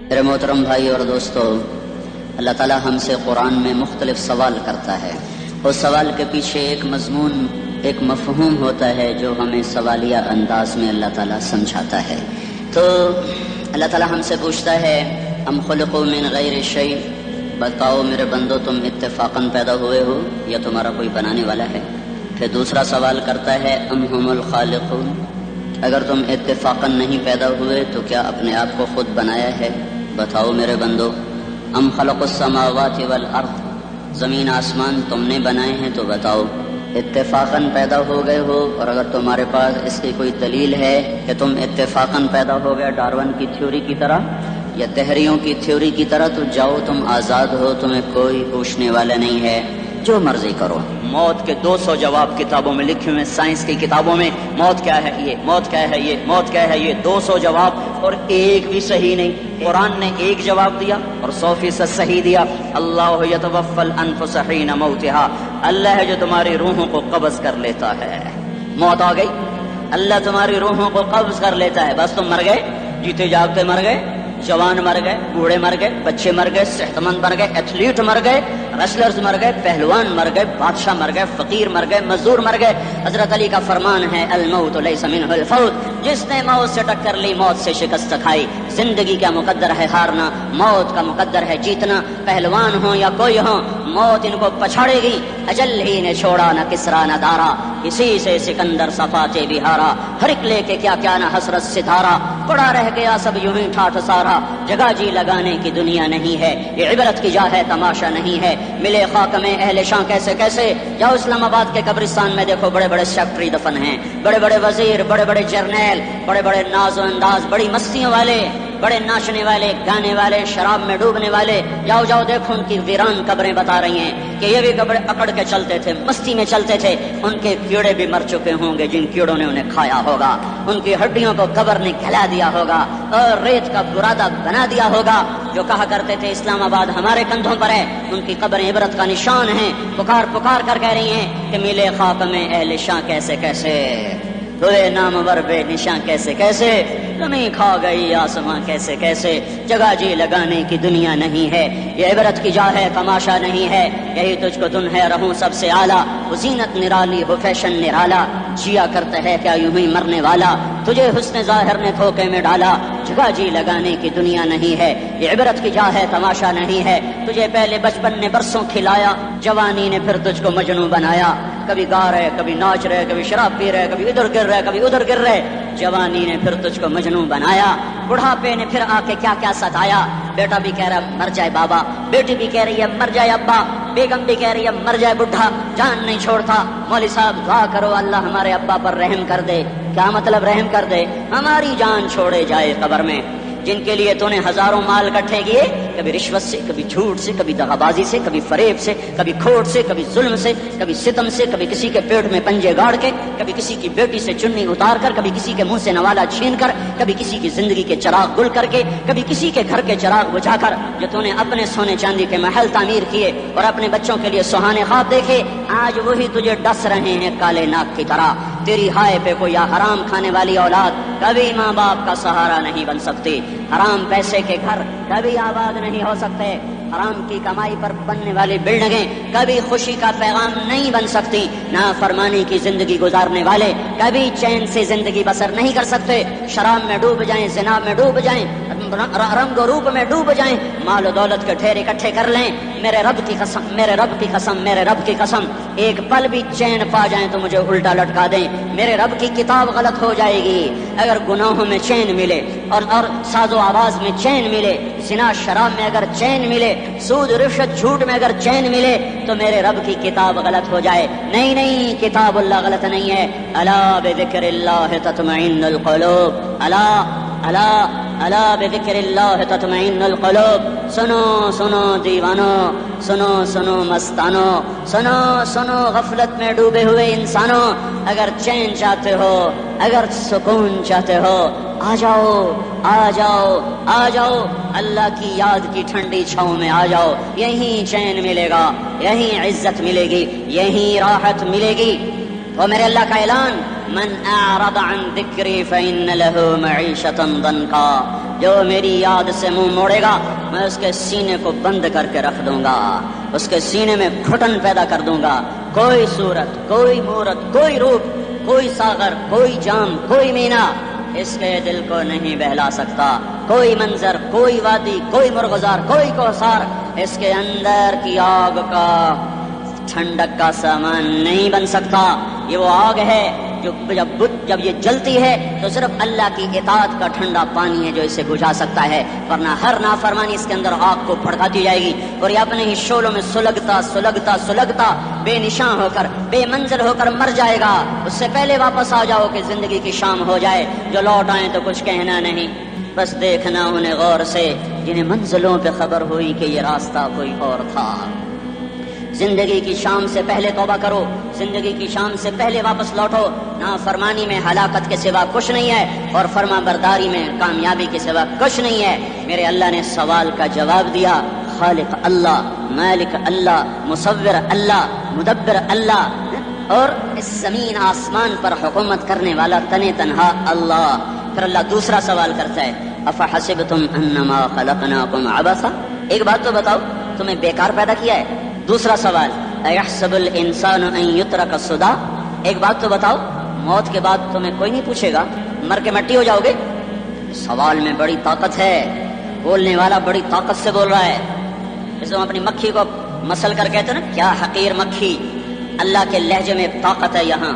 میرے محترم بھائی اور دوستو، اللہ تعالیٰ ہم سے قرآن میں مختلف سوال کرتا ہے. اس سوال کے پیچھے ایک مضمون، ایک مفہوم ہوتا ہے جو ہمیں سوالیہ انداز میں اللہ تعالیٰ سمجھاتا ہے. تو اللہ تعالیٰ ہم سے پوچھتا ہے ام خلقوا من غیر شیء، بتاؤ میرے بندو تم اتفاقاً پیدا ہوئے ہو یا تمہارا کوئی بنانے والا ہے. پھر دوسرا سوال کرتا ہے ام هم الخالقون، اگر تم اتفاقاً نہیں پیدا ہوئے تو کیا اپنے آپ کو خود بنایا ہے؟ بتاؤ میرے بندو. ام خلق السماوات والارض، زمین آسمان تم نے بنائے ہیں تو بتاؤ اتفاقاً پیدا ہو گئے ہو؟ اور اگر تمہارے پاس اس کی کوئی دلیل ہے کہ تم اتفاقاً پیدا ہو گئے ڈارون کی تھیوری کی طرح یا تحریوں کی تھیوری کی طرح، تو جاؤ تم آزاد ہو، تمہیں کوئی پوچھنے والا نہیں ہے، جو مرضی کرو. موت کے 200 جواب کتابوں میں لکھے ہوئے، سائنس کی کتابوں میں موت کیا ہے یہ، موت کیا ہے یہ، موت کیا ہے یہ، 200 جواب اور ایک بھی صحیح نہیں. قرآن نے ایک جواب دیا اور 100% صحیح دیا. اللہ یتوفی الانفس حین موتہا، اللہ ہے جو تمہاری روحوں کو قبض کر لیتا ہے. موت آ گئی، اللہ تمہاری روحوں کو قبض کر لیتا ہے، بس تم مر گئے، جیتے جاگتے مر گئے، جوان مر گئے، بوڑھے مر گئے، بچے مر گئے، صحت مند مر گئے، ایتھلیٹ مر گئے، ریسلرز مر گئے، پہلوان مر گئے، بادشاہ مر گئے، فقیر مر گئے، مزدور مر گئے. حضرت علی کا فرمان ہے الموت لیس منہ الفوت، جس نے موت سے ٹکر لی موت سے شکست کھائی. زندگی کا مقدر ہے ہارنا، موت کا مقدر ہے جیتنا. پہلوان ہوں یا کوئی ہوں، موت ان کو پچھاڑے گی. اجل ہی نے چھوڑا نہ کسرا نہ دارا، کسی سے سکندر صفاتے بہارا. ہر ایک لے کے کیا کیا نہ حسرت ستارہ، پڑا رہ گیا سب یوں ہی ٹھاٹ سارا. جگہ جی لگانے کی دنیا نہیں ہے، یہ عبرت کی جا ہے تماشا نہیں ہے. ملے خاک میں اہل شاں کیسے کیسے، جاؤ اسلام آباد کے قبرستان میں دیکھو، بڑے بڑے سیکٹری دفن ہیں، بڑے بڑے وزیر، بڑے بڑے جرنیل، بڑے بڑے ناز و انداز، بڑی مستیوں والے، بڑے ناچنے والے، گانے والے، شراب میں ڈوبنے والے. جاؤ جاؤ دیکھو ان کی ویران قبریں بتا رہی ہیں کہ یہ بھی قبریں اکڑ کے چلتے تھے، مستی میں چلتے تھے. ان کے کیڑے بھی مر چکے ہوں گے جن کیڑوں نے انہیں کھایا ہوگا. ان کی ہڈیوں کو قبر نے کھلا دیا ہوگا اور ریت کا برادہ بنا دیا ہوگا. جو کہا کرتے تھے اسلام آباد ہمارے کندھوں پر ہے، ان کی قبریں عبرت کا نشان ہیں. پکار پکار کر کہہ رہی ہیں کہ ملے خاک میں اہل شاں کیسے کیسے، ہوئے نامور بے نشاں کیسے کیسے، زمین کھا گئی آسماں کیسے کیسے. جگہ جی لگانے کی دنیا نہیں ہے، یہ عبرت کی جا ہے تماشا نہیں ہے. یہی تجھ کو دن ہے رہوں سب سے اعلیٰ، وہ زینت نرالی ہو فیشن نرالا. جیا کرتا ہے کیا یوں ہی مرنے والا، تجھے حسن ظاہر نے دھوکے میں ڈالا. جگہ جی لگانے کی دنیا نہیں ہے، یہ عبرت کی جا ہے تماشا نہیں ہے. تجھے پہلے بچپن نے برسوں کھلایا، جوانی نے پھر تجھ کو مجنوں بنایا. کبھی گا رہے، کبھی ناچ رہے، کبھی شراب پی رہے، کبھی ادھر گر رہے، کبھی ادھر گر رہے. جوانی نے پھر تجھ کو مجنوں بنایا، بڑھاپے نے پھر آ کے کیا کیا ستایا. بیٹا بھی کہہ رہا مر جائے بابا، بیٹی بھی کہہ رہی ہے مر جائے ابا، بیگم بھی کہہ رہی ہے مر جائے بڈھا، جان نہیں چھوڑتا. مولوی صاحب دعا کرو اللہ ہمارے ابا پر رحم کر دے. کیا مطلب رحم کر دے؟ ہماری جان چھوڑے جائے قبر میں. جن کے لیے تو نے ہزاروں مال اکٹھے کیے، کبھی رشوت سے، کبھی جھوٹ سے، کبھی دغا بازی سے، کبھی فریب سے، کبھی کھوٹ سے، کبھی ظلم سے، کبھی ستم سے، کبھی کسی کے پیٹ میں پنجے گاڑ کے، کبھی کسی کی بیٹی سے چنی اتار کر، کبھی کسی کے منہ سے نوالا چھین کر، کبھی کسی کی زندگی کے چراغ گل کر کے، کبھی کسی کے گھر کے چراغ بجھا کر. جو تو نے اپنے سونے چاندی کے محل تعمیر کیے اور اپنے بچوں کے لیے سہانے خواب دیکھے، آج وہی تجھے ڈس رہے ہیں کالے ناک کی طرح. تیری ہائے پہ کوئی حرام کھانے والی اولاد کبھی ماں باپ کا سہارا نہیں بن سکتی. حرام پیسے کے گھر کبھی آباد نہیں ہو سکتے. حرام کی کمائی پر بننے والی بلڈنگیں کبھی خوشی کا پیغام نہیں بن سکتی. نافرمانی کی زندگی گزارنے والے کبھی چین سے زندگی بسر نہیں کر سکتے. شراب میں ڈوب جائیں، زنا میں ڈوب جائیں، رنگ و روپ میں ڈوب جائیں، مال و دولت کے ڈھیر اکٹھے کر لیں، میرے رب کی قسم، میرے رب کی قسم، میرے رب کی قسم، ایک پل بھی چین پا جائیں تو مجھے الٹا لٹکا دیں. میرے رب کی کتاب غلط ہو جائے گی. اگر گناہوں میں چین ملے اور ساز و آواز میں چین ملے، زنا شراب میں اگر چین ملے، سود رشوت جھوٹ میں اگر چین ملے، تو میرے رب کی کتاب غلط ہو جائے. نہیں نہیں، کتاب اللہ غلط نہیں ہے. الا بذکر اللہ تطمئن القلوب، الا الا الا بذکر اللہ تطمئن القلوب. سنو سنو دیوانو، سنو سنو مستانو، سنو سنو غفلت میں ڈوبے ہوئے انسانوں. اگر چین چاہتے ہو، اگر سکون چاہتے ہو، آ جاؤ آ جاؤ آ جاؤ، اللہ کی یاد کی ٹھنڈی چھاؤں میں آ جاؤ. یہیں چین ملے گا، یہیں عزت ملے گی، یہیں راحت ملے گی. وہ میرے اللہ کا اعلان، من اعرض عن ذکری فإن له معیشة ضنکا. جو میری یاد سے منہ موڑے گا میں اس کے سینے کو بند کر کے رکھ دوں گا، اس کے سینے میں گھٹن پیدا کر دوں گا۔ کوئی صورت، کوئی مورت، کوئی روپ، کوئی ساغر، کوئی جام، کوئی مینا اس کے دل کو نہیں بہلا سکتا۔ کوئی منظر، کوئی وادی، کوئی مرغزار، کوئی کوثر اس کے اندر کی آگ کا ٹھنڈک کا سامان نہیں بن سکتا۔ یہ وہ آگ ہے جو جب یہ جلتی ہے تو صرف اللہ کی اطاعت کا ٹھنڈا پانی ہے جو اسے بجھا سکتا ہے، ورنہ ہر نافرمانی اس کے اندر آگ کو بھڑکاتی جائے گی اور یہ اپنے ہی شعلوں میں سلگتا بے نشاں ہو کر، بے منزل ہو کر مر جائے گا۔ اس سے پہلے واپس آ جاؤ کہ زندگی کی شام ہو جائے، جو لوٹ آئیں تو کچھ کہنا نہیں، بس دیکھنا انہیں غور سے جنہیں منزلوں پہ خبر ہوئی کہ یہ راستہ کوئی اور تھا۔ زندگی کی شام سے پہلے توبہ کرو، زندگی کی شام سے پہلے واپس لوٹو۔ نافرمانی میں ہلاکت کے سوا کچھ نہیں ہے اور فرما برداری میں کامیابی کے سوا کچھ نہیں ہے۔ میرے اللہ نے سوال کا جواب دیا، خالق اللہ، مالک اللہ، مصور اللہ، مدبر اللہ، اور اس زمین آسمان پر حکومت کرنے والا تنے تنہا اللہ۔ پھر اللہ دوسرا سوال کرتا ہے، افحسبتم انما خلقناکم عبثا، ایک بات تو بتاؤ تمہیں بیکار پیدا کیا ہے؟ دوسرا سوال، ایحسب الانسان ان یترک سدی، ایک بات تو بتاؤ موت کے بعد تمہیں کوئی نہیں پوچھے گا، مر کے مٹی ہو جاؤ گے؟ سوال میں بڑی طاقت ہے، بولنے والا بڑی طاقت سے بول رہا ہے۔ جیسے ہم اپنی مکھی کو مسل کر کہتے ہیں نا، کیا حقیر مکھی، اللہ کے لہجے میں طاقت ہے یہاں۔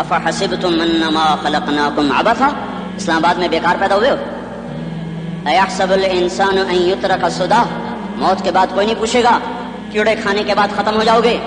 افحسبتم انما خلقناکم عبثا، اسلام آباد میں بیکار پیدا ہوئے ہو؟ ایحسب الانسان ان یترک سدی، موت کے بعد کوئی نہیں پوچھے گا، کیڑے کھانے کے بعد ختم ہو جاؤ گے؟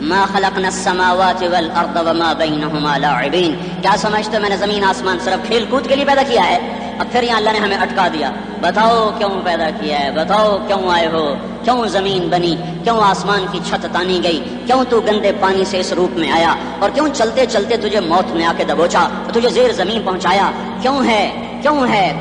ما خلقنا السماوات والارض وما بینہما لاعبین، کیا سمجھتے میں نے زمین آسمان صرف کھیل کود کے لیے پیدا کیا ہے؟ اب پھر یہاں اللہ نے ہمیں اٹکا دیا، بتاؤ کیوں پیدا کیا ہے، بتاؤ کیوں آئے ہو، کیوں زمین بنی، کیوں آسمان کی چھت تانی گئی، کیوں تو گندے پانی سے اس روپ میں آیا، اور کیوں چلتے چلتے تجھے موت نے آ کے دبوچا، تجھے زیر زمین پہنچایا، کیوں ہے؟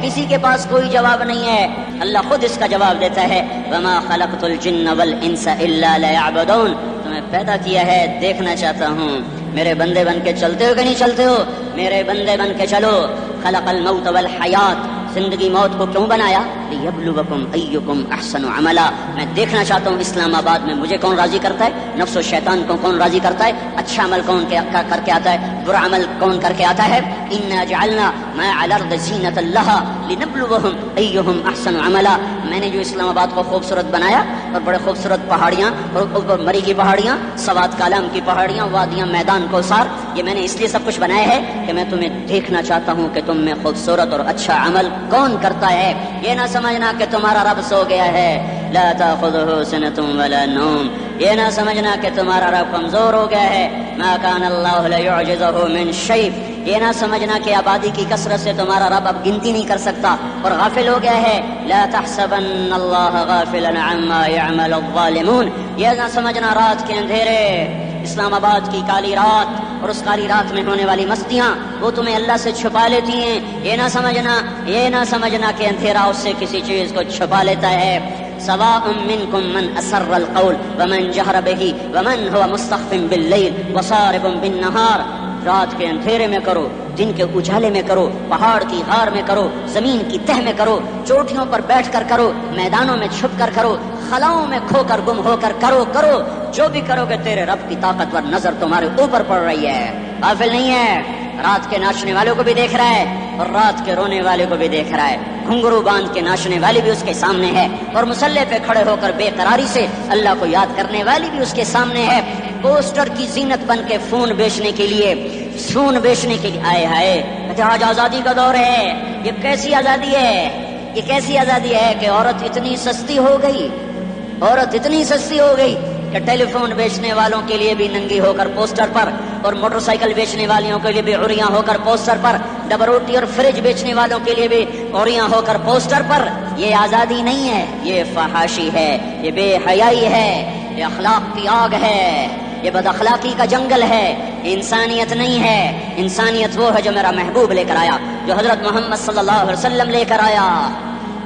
کسی کے پاس کوئی جواب نہیں ہے، اللہ خود اس کا جواب دیتا ہے، وما خلقت الجن والانس الا لیعبدون، تمہیں پیدا کیا ہے دیکھنا چاہتا ہوں میرے بندے بن کے چلتے ہو کہ نہیں چلتے ہو، میرے بندے بن کے چلو۔ خلق الموت والحیات، زندگی موت کو کیوں بنایا؟ لیبلوکم ایکم احسن عملا، میں دیکھنا چاہتا ہوں اسلام آباد میں مجھے کون راضی کرتا ہے، نفس و شیطان کو کون راضی کرتا ہے، اچھا عمل کون کر کے آتا ہے، برا عمل کون کر کے آتا ہے۔ انا جعلنا ما علی الارض زینۃ لها لنبلوہم ایہم احسن عملا، میں نے جو اسلام آباد کو خوبصورت بنایا اور بڑے خوبصورت پہاڑیاں اور مری کی پہاڑیاں، سوات کالام کی پہاڑیاں، وادیاں، میدان کوثر، یہ میں نے اس لیے سب کچھ بنایا ہے کہ میں تمہیں دیکھنا چاہتا ہوں کہ تم میں خوبصورت اور اچھا عمل کون کرتا ہے۔ یہ نہ سمجھنا کہ تمہارا رب سو گیا ہے، لا تاخذہ سنۃ ولا نوم، یہ نہ سمجھنا کہ تمہارا رب کمزور ہو گیا ہے، ما کان اللہ لیعجزہ من شیء، یہ نہ سمجھنا کہ آبادی کی کثرت سے تمہارا رب اب گنتی نہیں کر سکتا اور غافل ہو گیا ہے، لا تحسبن اللہ غافلا عما يعمل الظالمون، یہ نہ سمجھنا رات کے اندھیرے، اسلام آباد کی کالی رات اور اس کالی رات میں ہونے والی مستیاں وہ تمہیں اللہ سے چھپا لیتی ہیں، یہ نہ سمجھنا کہ اندھیرا اس سے کسی چیز کو چھپا لیتا ہے۔ سواء منکم من اسر القول ومن جہر به ومن هو مستخف باللیل وصارب بالنہار، رات کے اندھیرے میں کرو، دن کے اجالے میں کرو، پہاڑ کی غار میں کرو، زمین کی تہ میں کرو، چوٹیوں پر بیٹھ کر کرو، میدانوں میں چھپ کر کرو، خلاؤں میں کھو کر گم ہو کر کرو، جو بھی کرو گے تیرے رب کی طاقتور نظر تمہارے اوپر پڑ رہی ہے، غافل نہیں ہے، رات کے ناچنے والوں کو بھی دیکھ رہا ہے اور رات کے رونے والے کو بھی دیکھ رہا ہے، گھنگرو باندھ کے ناچنے والی بھی اس کے سامنے ہے اور مسلح پہ کھڑے ہو کر بے قراری سے اللہ کو یاد کرنے والی بھی اس کے سامنے ہے، پوسٹر کی زینت بن کے فون بیچنے کے لیے آئے ہائے، آج آزادی کا دور ہے، یہ کیسی آزادی ہے کہ عورت اتنی سستی ہو گئی کہ ٹیلی فون بیچنے والوں کے لیے بھی ننگی ہو کر پوسٹر پر اور موٹر سائیکل بیچنے والوں کے لیے بھی عریاں ہو کر پوسٹر پر، ڈبل روٹی اور فریج بیچنے والوں کے لیے بھی عریاں ہو کر پوسٹر پر۔ یہ آزادی نہیں ہے، یہ فحاشی ہے، یہ بے حیائی ہے، یہ اخلاق کی آگ ہے، یہ بد اخلاقی کا جنگل ہے، انسانیت نہیں ہے۔ انسانیت وہ ہے جو میرا محبوب لے کر آیا، جو حضرت محمد صلی اللہ علیہ وسلم لے کر آیا۔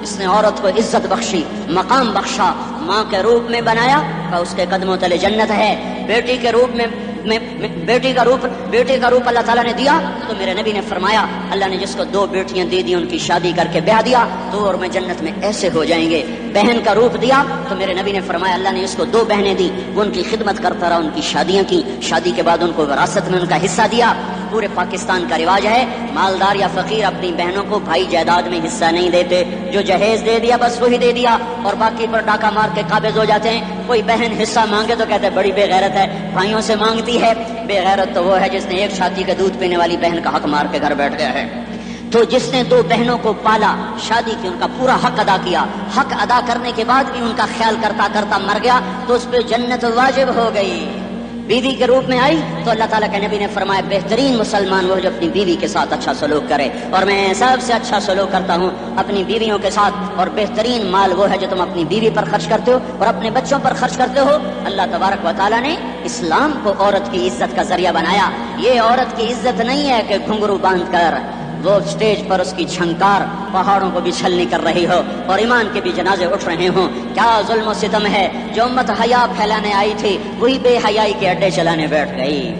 اس نے عورت کو عزت بخشی، مقام بخشا، ماں کے روپ میں بنایا کہ اس کے قدموں تلے جنت ہے، بیٹی کے روپ میں بیٹے کا روپ اللہ تعالیٰ نے دیا تو میرے نبی نے فرمایا اللہ نے جس کو 2 بیٹیاں دے دی ان کی شادی کر کے بیاہ دیا تو اور میں جنت میں ایسے ہو جائیں گے. بہن کا روپ دیا تو میرے نبی نے فرمایا اللہ نے جس کو 2 بہنیں دی وہ ان کی خدمت کرتا رہا, ان کی شادیاں کی, شادی کے بعد ان کو وراثت میں ان کا حصہ دیا. پورے پاکستان کا رواج ہے مالدار یا فقیر اپنی بہنوں کو بھائی جائیداد میں حصہ نہیں دیتے, جو جہیز دے دیا بس وہی دے دیا اور باقی پر ڈاکہ مار کے قابض ہو جاتے ہیں. کوئی بہن حصہ مانگے تو کہتے ہیں بڑی بے غیرت ہے, بھائیوں سے مانگتی ہے. بے غیرت تو وہ ہے جس نے ایک چھاتی کا دودھ پینے والی بہن کا حق مار کے گھر بیٹھ گیا ہے. تو جس نے 2 بہنوں کو پالا, شادی کی, ان کا پورا حق ادا کیا, حق ادا کرنے کے بعد بھی ان کا خیال کرتا کرتا مر گیا تو اس پہ جنت واجب ہو گئی. بیوی کے روپ میں آئی تو اللہ تعالیٰ کے نبی نے فرمایا بہترین مسلمان وہ جو اپنی بیوی کے ساتھ اچھا سلوک کرے, اور میں سب سے اچھا سلوک کرتا ہوں اپنی بیویوں کے ساتھ. اور بہترین مال وہ ہے جو تم اپنی بیوی پر خرچ کرتے ہو اور اپنے بچوں پر خرچ کرتے ہو. اللہ تبارک و تعالیٰ نے اسلام کو عورت کی عزت کا ذریعہ بنایا. یہ عورت کی عزت نہیں ہے کہ گھنگرو باندھ کر وہ اسٹیج پر اس کی چھنکار پہاڑوں کو بھی چھلنی کر رہی ہو اور ایمان کے بھی جنازے اٹھ رہے ہوں. کیا ظلم و ستم ہے, جو امت حیا پھیلانے آئی تھی وہی بے حیائی کے اڈے چلانے بیٹھ گئی.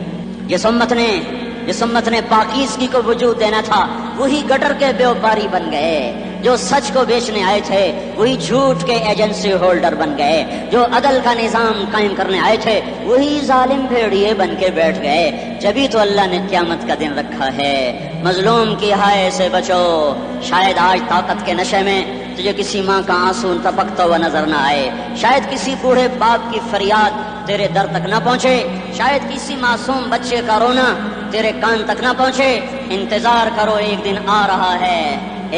جس امت نے پاکیزگی کو وجود دینا تھا وہی گٹر کے بیوباری بن گئے. جو سچ کو بیچنے آئے تھے وہی جھوٹ کے ایجنسی ہولڈر بن گئے. جو عدل کا نظام قائم کرنے آئے تھے وہی ظالم بھیڑیے بن کے بیٹھ گئے. جبھی تو اللہ نے قیامت کا دن رکھا ہے. مظلوم کی ہائے سے بچو, شاید آج طاقت کے نشے میں تجھے کسی ماں کا آنسو ٹپکتا ہوا نظر نہ آئے, شاید کسی بوڑھے باپ کی فریاد تیرے در تک نہ پہنچے, شاید کسی معصوم بچے کا رونا تیرے کان تک نہ پہنچے. انتظار کرو, ایک دن آ رہا ہے,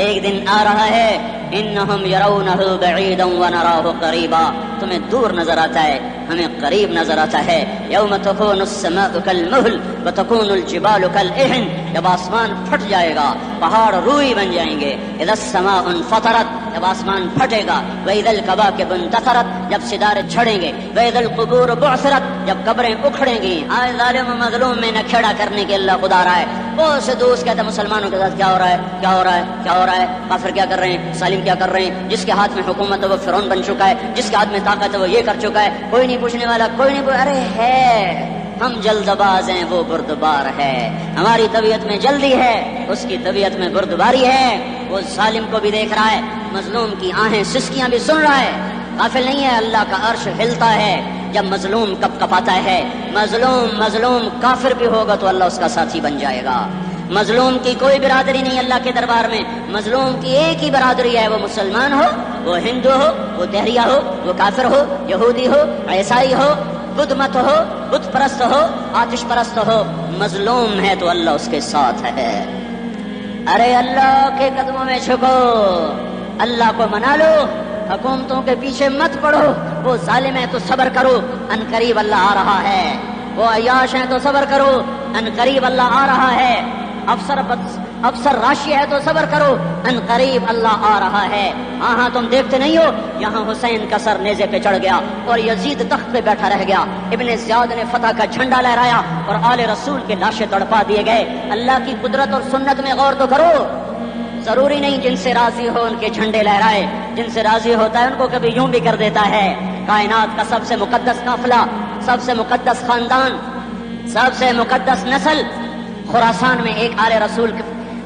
ایک دن آ رہا ہے. انہم یرونہ بعیدا ونراہ قریبا, تمہیں دور نظر آتا ہے ہمیں قریب نظر آتا ہے. یوم تکون السماء کالمہل وتکون الجبال کالعہن, جب آسمان پھٹ جائے گا پہاڑ روئی بن جائیں گے. اذا السماء انفطرت, جب آسمان پھٹے گا. واذا الکواکب انتثرت, جب ستارے چھڑیں گے. واذا القبور بعثرت, جب قبریں اکھڑیں گی. آج ظالم و مظلوم میں نہ کھیڑا کرنے کے اللہ خدا رہا ہے. بہت سے دوست کہتے ہیں مسلمانوں کے ساتھ کیا ہو رہا ہے, کیا ہو رہا ہے, کیا ہو رہا ہے, کافر کیا کر رہے ہیں, سالم کیا کر رہے ہیں. جس کے ہاتھ میں حکومت ہے وہ فرعون بن چکا ہے, جس کے ہاتھ میں طاقت ہے وہ یہ کر چکا ہے. کوئی نہیں پوچھنے والا, کوئی نہیں ارے ہے, ہم جلد باز ہیں وہ بردبار ہے. ہماری طبیعت میں جلدی ہے, اس کی طبیعت میں بردباری ہے. وہ ظالم کو بھی دیکھ رہا ہے, مظلوم کی آہیں سسکیاں بھی سن رہا ہے. غافل نہیں ہے, اللہ کا عرش ہلتا ہے جب مظلوم کپ کپاتا ہے. مظلوم کافر بھی ہوگا تو اللہ اس کا ساتھی بن جائے گا. مظلوم کی کوئی برادری نہیں اللہ کے دربار میں, مظلوم کی ایک ہی برادری ہے, وہ مسلمان ہو, وہ ہندو ہو, وہ دہریہ ہو, وہ کافر ہو, یہودی ہو, عیسائی ہو, بدھ مت ہو, بت پرست ہو, آتش پرست ہو, مظلوم ہے تو اللہ اس کے ساتھ ہے. ارے اللہ کے قدموں میں جھکو, اللہ کو منا لو, حکومتوں کے پیچھے مت پڑو. وہ ظالم ہے تو صبر کرو, ان قریب اللہ آ رہا ہے. وہ عیاش ہیں تو صبر کرو, ان قریب اللہ آ رہا ہے. افسر راشی ہے تو صبر کرو, ان قریب اللہ آ رہا ہے. ہاں تم دیکھتے نہیں ہو, یہاں حسین کا سر نیزے پہ چڑھ گیا اور یزید تخت پہ بیٹھا رہ گیا. ابن زیاد نے فتح کا جھنڈا لہرایا اور آل رسول کے لاشیں تڑپا دیے گئے. اللہ کی قدرت اور سنت میں غور تو کرو. ضروری نہیں جن سے راضی ہو ان کے جھنڈے لہرائے, جن سے راضی ہوتا ہے ان کو کبھی یوں بھی کر دیتا ہے. کائنات کا سب سے مقدس قافلہ, سب سے مقدس خاندان, سب سے مقدس نسل, خراسان میں ایک آل رسول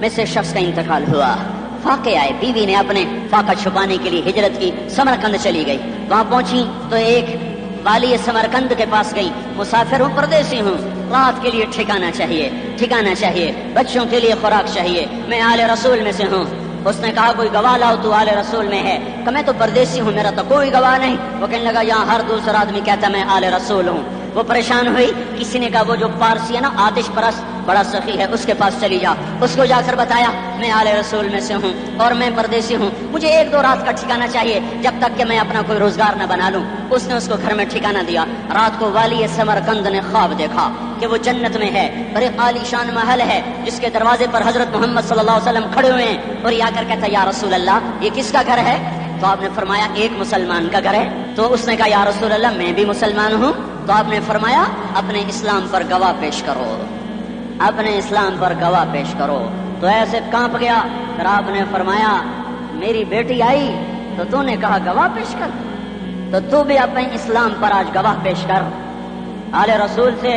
میں سے شخص کا انتقال ہوا. فاقے آئے, بیوی نے اپنے فاقہ چھپانے کے لیے ہجرت کی, سمرقند چلی گئی. وہاں پہنچی تو ایک والی سمرقند کے پاس گئی. مسافر ہوں, پردیسی ہوں, رات کے لیے ٹھکانا چاہیے, بچوں کے لیے خوراک چاہیے, میں آل رسول میں سے ہوں. اس نے کہا کوئی گواہ لاؤ, تو آل رسول میں ہے. کہ میں تو پردیسی ہوں, میرا تو کوئی گواہ نہیں. وہ کہنے لگا یہاں ہر دوسرا آدمی کہتا میں آل رسول ہوں. وہ پریشان ہوئی. کسی نے کہا وہ جو پارسی ہے نا, آتش پرست, بڑا سخی ہے, اس کے پاس چلی جا. اس کو جا کر بتایا میں آل رسول میں سے ہوں اور میں پردیسی ہوں, مجھے 1-2 رات کا ٹھکانہ چاہیے جب تک کہ میں اپنا کوئی روزگار نہ بنا لوں. اس نے اس کو گھر میں ٹھکانہ دیا. رات کو والی سمرقند نے خواب دیکھا کہ وہ جنت میں ہے اور ایک عالی شان محل ہے جس کے دروازے پر حضرت محمد صلی اللہ علیہ وسلم کھڑے ہوئے ہیں. اور یہ آ کر کہتا یا رسول اللہ یہ کس کا گھر ہے؟ تو آپ نے فرمایا ایک مسلمان کا گھر ہے. تو اس نے کہا یا رسول اللہ میں بھی مسلمان ہوں. تو آپ نے فرمایا اپنے اسلام پر گواہ پیش کرو, اپنے اسلام پر گواہ پیش کرو. تو ایسے کانپ گیا. پھر آپ نے فرمایا میری بیٹی آئی تو تو نے کہا گواہ پیش کر, تو تو بھی اپنے اسلام پر آج گواہ پیش کر. آل رسول سے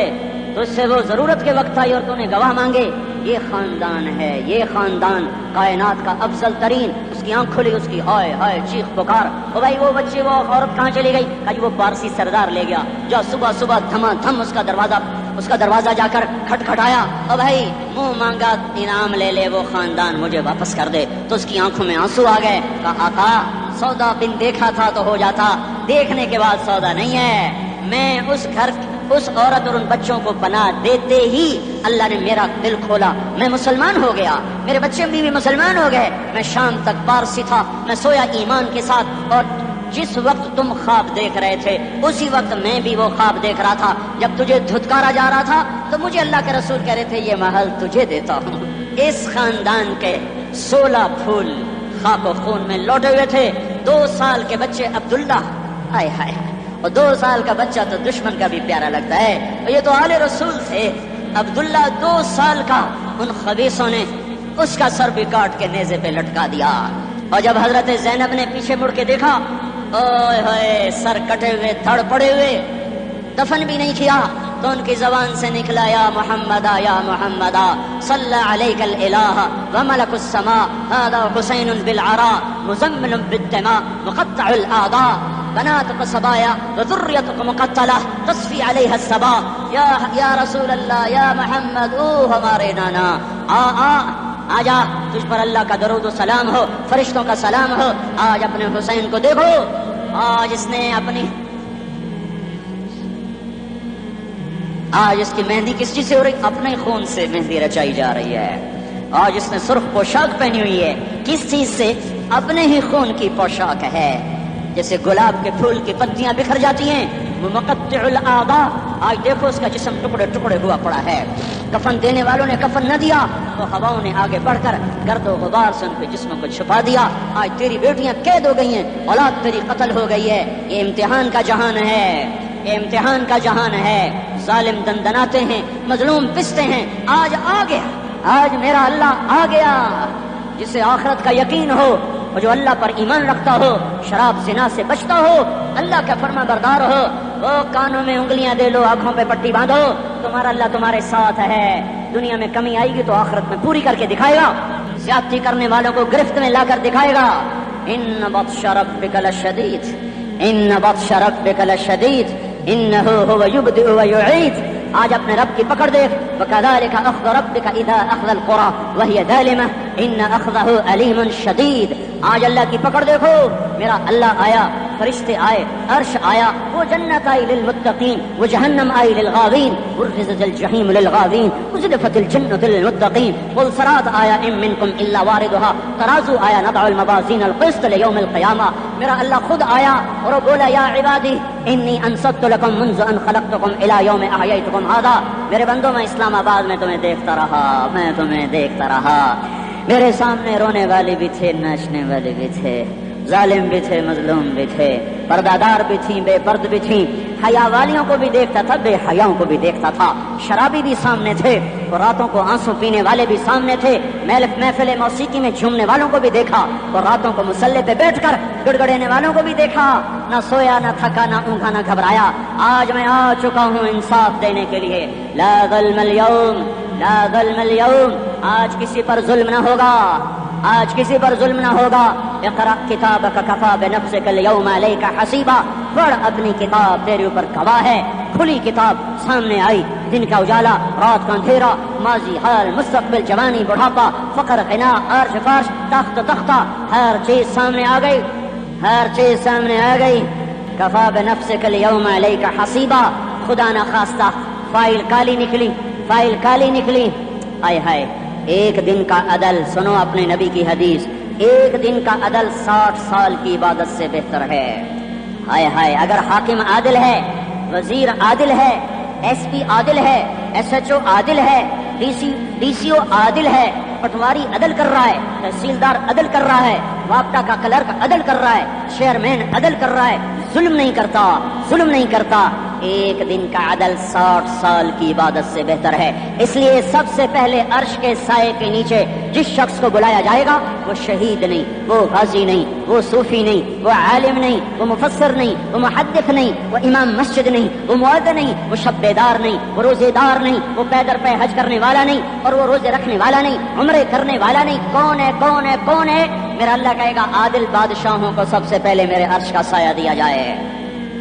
تو اس سے وہ ضرورت کے وقت آئی اور تو نے گواہ مانگے. یہ خاندان ہے، یہ خاندان کائنات کا افضل ترین. اس کی آنکھ کھلی، اس کی ہائے ہائے چیخ پکار. او بھائی وہ بچے، وہ عورت کہاں چلی گئی؟ کہا جی وہ پارسی سردار لے گیا. جو صبح صبح دھما دھم اس کا دروازہ جا کر کھٹکھٹایا. او بھائی منہ مانگا انعام لے لے، وہ خاندان مجھے واپس کر دے. تو اس کی آنکھوں میں آنسو آ گئے. کہا آقا سودا بن دیکھا تھا تو ہو جاتا، دیکھنے کے بعد سودا نہیں ہے. میں اس گھر، اس عورت اور ان بچوں کو پناہ دیتے ہی اللہ نے میرا دل کھولا. میں مسلمان ہو گیا، میرے بچے بھی مسلمان ہو گئے. میں شام تک پارسی تھا، میں سویا ایمان کے ساتھ. اور جس وقت تم خواب دیکھ رہے تھے اسی وقت میں بھی وہ خواب دیکھ رہا تھا. جب تجھے دھتکارا جا رہا تھا تو مجھے اللہ کے رسول کہہ رہے تھے یہ محل تجھے دیتا ہوں. اس خاندان کے 16 پھول خاک و خون میں لوٹے ہوئے تھے. 2 سال کے بچے عبداللہ، ہائے ہائے، اور 2 سال کا بچہ تو دشمن کا بھی پیارا لگتا ہے. اور یہ تو آل رسول تھے. عبداللہ 2 سال کا، ان خبیثوں نے اس کا سر بھی کاٹ کے نیزے پہ لٹکا دیا. اور جب حضرت زینب نے پیچھے مڑ کے دیکھا، اوئے ہوئے سر کٹے ہوئے، دھڑ پڑے ہوئے، دفن بھی نہیں کیا، تو ان کی زبان سے نکلا یا محمد یا محمد صلی علیک الالہ وملک السماء هذا حسین بالعراء مزمل بالدماء مقطع الاعضاء بناتك صبايا وذريتك مقتلة تصفي عليها الصبا. یا رسول اللہ، یا محمد، او ہمارے نانا، آ جا، تجھ پر اللہ کا درود و سلام ہو، فرشتوں کا سلام ہو. آج اپنے حسین کو دیکھو، آج اس کی مہندی کس چیز سے ہو رہی؟ اپنے خون سے مہندی رچائی جا رہی ہے. آج اس نے سرخ پوشاک پہنی ہوئی ہے، کس چیز سے؟ اپنے ہی خون کی پوشاک ہے. جیسے گلاب کے پھول کی پتیاں بکھر جاتی ہیں، وہ مقطع الاعضاء. آج دیکھو اس کا جسم ٹکڑے ٹکڑے ہوا پڑا ہے. کفن دینے والوں نے کفن نہ دیا تو ہواؤں نے آگے بڑھ کر گرد و غبار سے ان کے جسموں کو چھپا دیا. آج تیری بیٹیاں قید ہو گئی ہیں، اولاد تیری قتل ہو گئی ہے. یہ امتحان کا جہان ہے، یہ امتحان کا جہان ہے. ظالم دندناتے ہیں، مظلوم پستے ہیں. آج آ گیا، آج میرا اللہ آ گیا. جسے آخرت کا یقین ہو، اور جو اللہ پر ایمان رکھتا ہو، شراب زنا سے بچتا ہو، اللہ کا فرما بردار ہو، وہ کانوں میں انگلیاں دے لو، آنکھوں پہ پٹی باندھو، تمہارا اللہ تمہارے ساتھ ہے. دنیا میں کمی آئے گی تو آخرت میں پوری کر کے دکھائے گا. زیادتی کرنے والوں کو گرفت میں لا کر دکھائے گا. ان بطش ربک لشدید، ان بطش ربک لشدید انہ هو یبدئ ویعید. آج اپنے رب کی پکڑ دیکھ. وکذالک اخذ ربک اذا اخذ القرى وهي ظالمة ان اخذه علیم شدید. آج اللہ کی پکڑ دیکھو. میرا اللہ آیا، فرشتے آئے، عرش آیا، وہ جنت آئی للمتقین، وہ جہنم آئی للغاوین، برزت الجحیم للغاوین، ازلفت الجنت للمتقین. والصراط آیا ان منکم الا واردها، ترازو آیا نضع الموازین القسط لیوم القیامہ. میرا اللہ خود آیا اور وہ بولا یا عبادی انی انصت لکم منذ ان خلقتکم الی یوم احییتکم ھذا. میرے بندوں، میں اسلام آباد میں تمہیں دیکھتا رہا، میں تمہیں دیکھتا رہا. میرے سامنے رونے والے بھی تھے، ناچنے والے بھی تھے، ظالم بھی تھے، مظلوم بھی تھے، پردادار بھی تھیں، بے پرد بھی تھیں. حیا والیوں کو بھی دیکھتا تھا، بے حیاؤں کو بھی دیکھتا تھا. شرابی بھی سامنے تھے، اور راتوں کو آنسو پینے والے بھی سامنے تھے. محفل موسیقی میں جھومنے والوں کو بھی دیکھا، اور راتوں کو مسلح پہ بیٹھ کر گڑگڑانے والوں کو بھی دیکھا. نہ سویا، نہ تھکا، نہ اونگا، نہ گھبرایا. آج میں آ چکا ہوں انصاف دینے کے لیے. لا ظلم اليوم، لا ظلم اليوم. آج کسی پر ظلم نہ ہوگا، آج کسی پر ظلم نہ ہوگا. اقرأ کتابک کفا بنفسک اليوم علیک حسیبا. پڑھ اپنی کتاب، تیرے اوپر گواہ ہے. کھلی کتاب سامنے آئی، دن کا اجالا، رات کا اندھیرا، ماضی، حال، مستقبل، جوانی، بڑھاپا، فقر، غنا، عرش، فرش، تخت، تختہ، ہر چیز سامنے آ گئی، ہر چیز سامنے آ گئی. کفا بنفسک اليوم علیک حسیبا. خدا نہ خواستہ فائل کالی نکلی، فائل کالی نکلی. آئے ہائے، ایک دن کا عدل، سنو اپنے نبی کی حدیث، ایک دن کا عدل 60 سال کی عبادت سے بہتر ہے. ہائے ہائے، اگر حاکم عادل ہے، وزیر عادل ہے، ایس پی عادل ہے، ایس ایچ او عادل ہے، ڈی سی او عادل ہے، پٹواری عدل کر رہا ہے، تحصیلدار عدل کر رہا ہے، وابٹا کا کلرک عدل کر رہا ہے، چیئرمین عدل کر رہا ہے، ظلم نہیں کرتا، ظلم نہیں کرتا. ایک دن کا عدل 60 سال کی عبادت سے بہتر ہے. اس لیے سب سے پہلے عرش کے سائے کے نیچے جس شخص کو بلایا جائے گا وہ شہید نہیں، وہ غازی نہیں، وہ صوفی نہیں، وہ عالم نہیں، وہ مفسر نہیں، وہ محدث نہیں، وہ امام مسجد نہیں، وہ مؤذن نہیں، وہ شبے دار نہیں، وہ روزے دار نہیں، وہ پیدر پہ حج کرنے والا نہیں، اور وہ روزے رکھنے والا نہیں، عمرے کرنے والا نہیں. کون ہے کون ہے کون ہے؟ میرا اللہ کہے گا عادل بادشاہوں کو سب سے پہلے میرے عرش کا سایہ دیا جائے.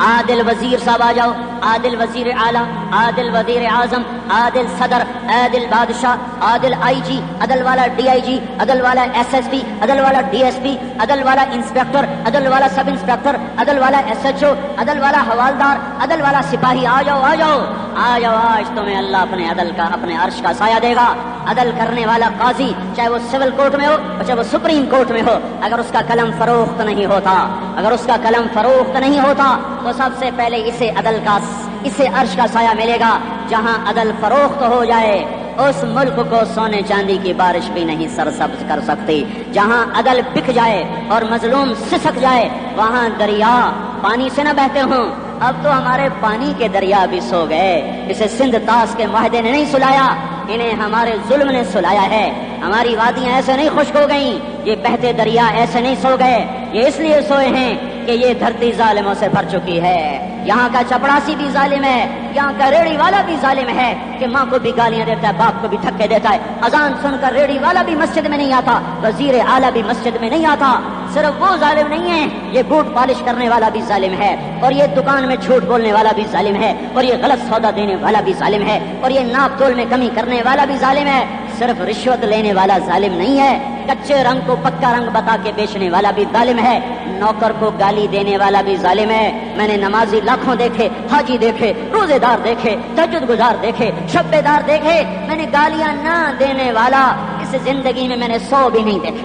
عادل وزیر صاحب آ جاؤ، عادل وزیر اعلیٰ، عادل وزیر اعظم، عادل صدر، عادل بادشاہ، عادل آئی جی، عدل والا ڈی آئی جی، عدل والا ایس ایس پی، عدل والا ڈی ایس پی، عدل والا انسپیکٹر، عدل والا سب انسپیکٹر، عدل والا ایس ایچ او، عدل والا حوالدار، عدل والا سپاہی. آ جاؤ آ جاؤ آ جاؤ، آج تمہیں اللہ اپنے عدل کا، اپنے عرش کا سایہ دے گا. عدل کرنے والا قاضی چاہے وہ سول کورٹ میں ہو چاہے وہ سپریم کورٹ میں ہو، اگر اس کا قلم فروخت نہیں ہوتا، اگر اس کا قلم فروخت نہیں ہوتا تو سب سے پہلے اسے عرش کا سایہ ملے گا. جہاں عدل فروخت ہو جائے اس ملک کو سونے چاندی کی بارش بھی نہیں سرسبز کر سکتی. جہاں عدل بک جائے اور مظلوم سسک جائے وہاں دریا پانی سے نہ بہتے ہوں. اب تو ہمارے پانی کے دریا بھی سو گئے. اسے سندھ طاس کے معاہدے نے نہیں سلایا، انہیں ہمارے ظلم نے سلایا ہے. ہماری وادیاں ایسے نہیں خشک ہو گئیں، یہ بہتے دریا ایسے نہیں سو گئے. یہ اس لیے سوئے ہیں کہ یہ دھرتی ظالموں سے بھر چکی ہے. یہاں کا چپڑاسی بھی ظالم ہے، یہاں کا ریڑھی والا بھی ظالم ہے کہ ماں کو بھی گالیاں دیتا ہے، باپ کو بھی دھکے دیتا ہے. اذان سن کر ریڑھی والا بھی مسجد میں نہیں آتا، وزیر اعلیٰ بھی مسجد میں نہیں آتا. صرف وہ ظالم نہیں ہے، یہ بوٹ پالش کرنے والا بھی ظالم ہے، اور یہ دکان میں جھوٹ بولنے والا بھی ظالم ہے، اور یہ غلط سودا دینے والا بھی ظالم ہے، اور یہ ناپ تول میں کمی کرنے والا بھی ظالم ہے. صرف رشوت لینے والا ظالم نہیں ہے، کچے رنگ کو پکا رنگ بتا کے بیچنے والا بھی ظالم ہے، نوکر کو گالی دینے والا بھی ظالم ہے. میں نے نمازی لاکھوں دیکھے، حاجی دیکھے، روزے دار دیکھے، تہجد گزار دیکھے، شبے دار دیکھے، میں نے گالیاں نہ دینے والا اس زندگی میں نے 100 بھی نہیں دیکھے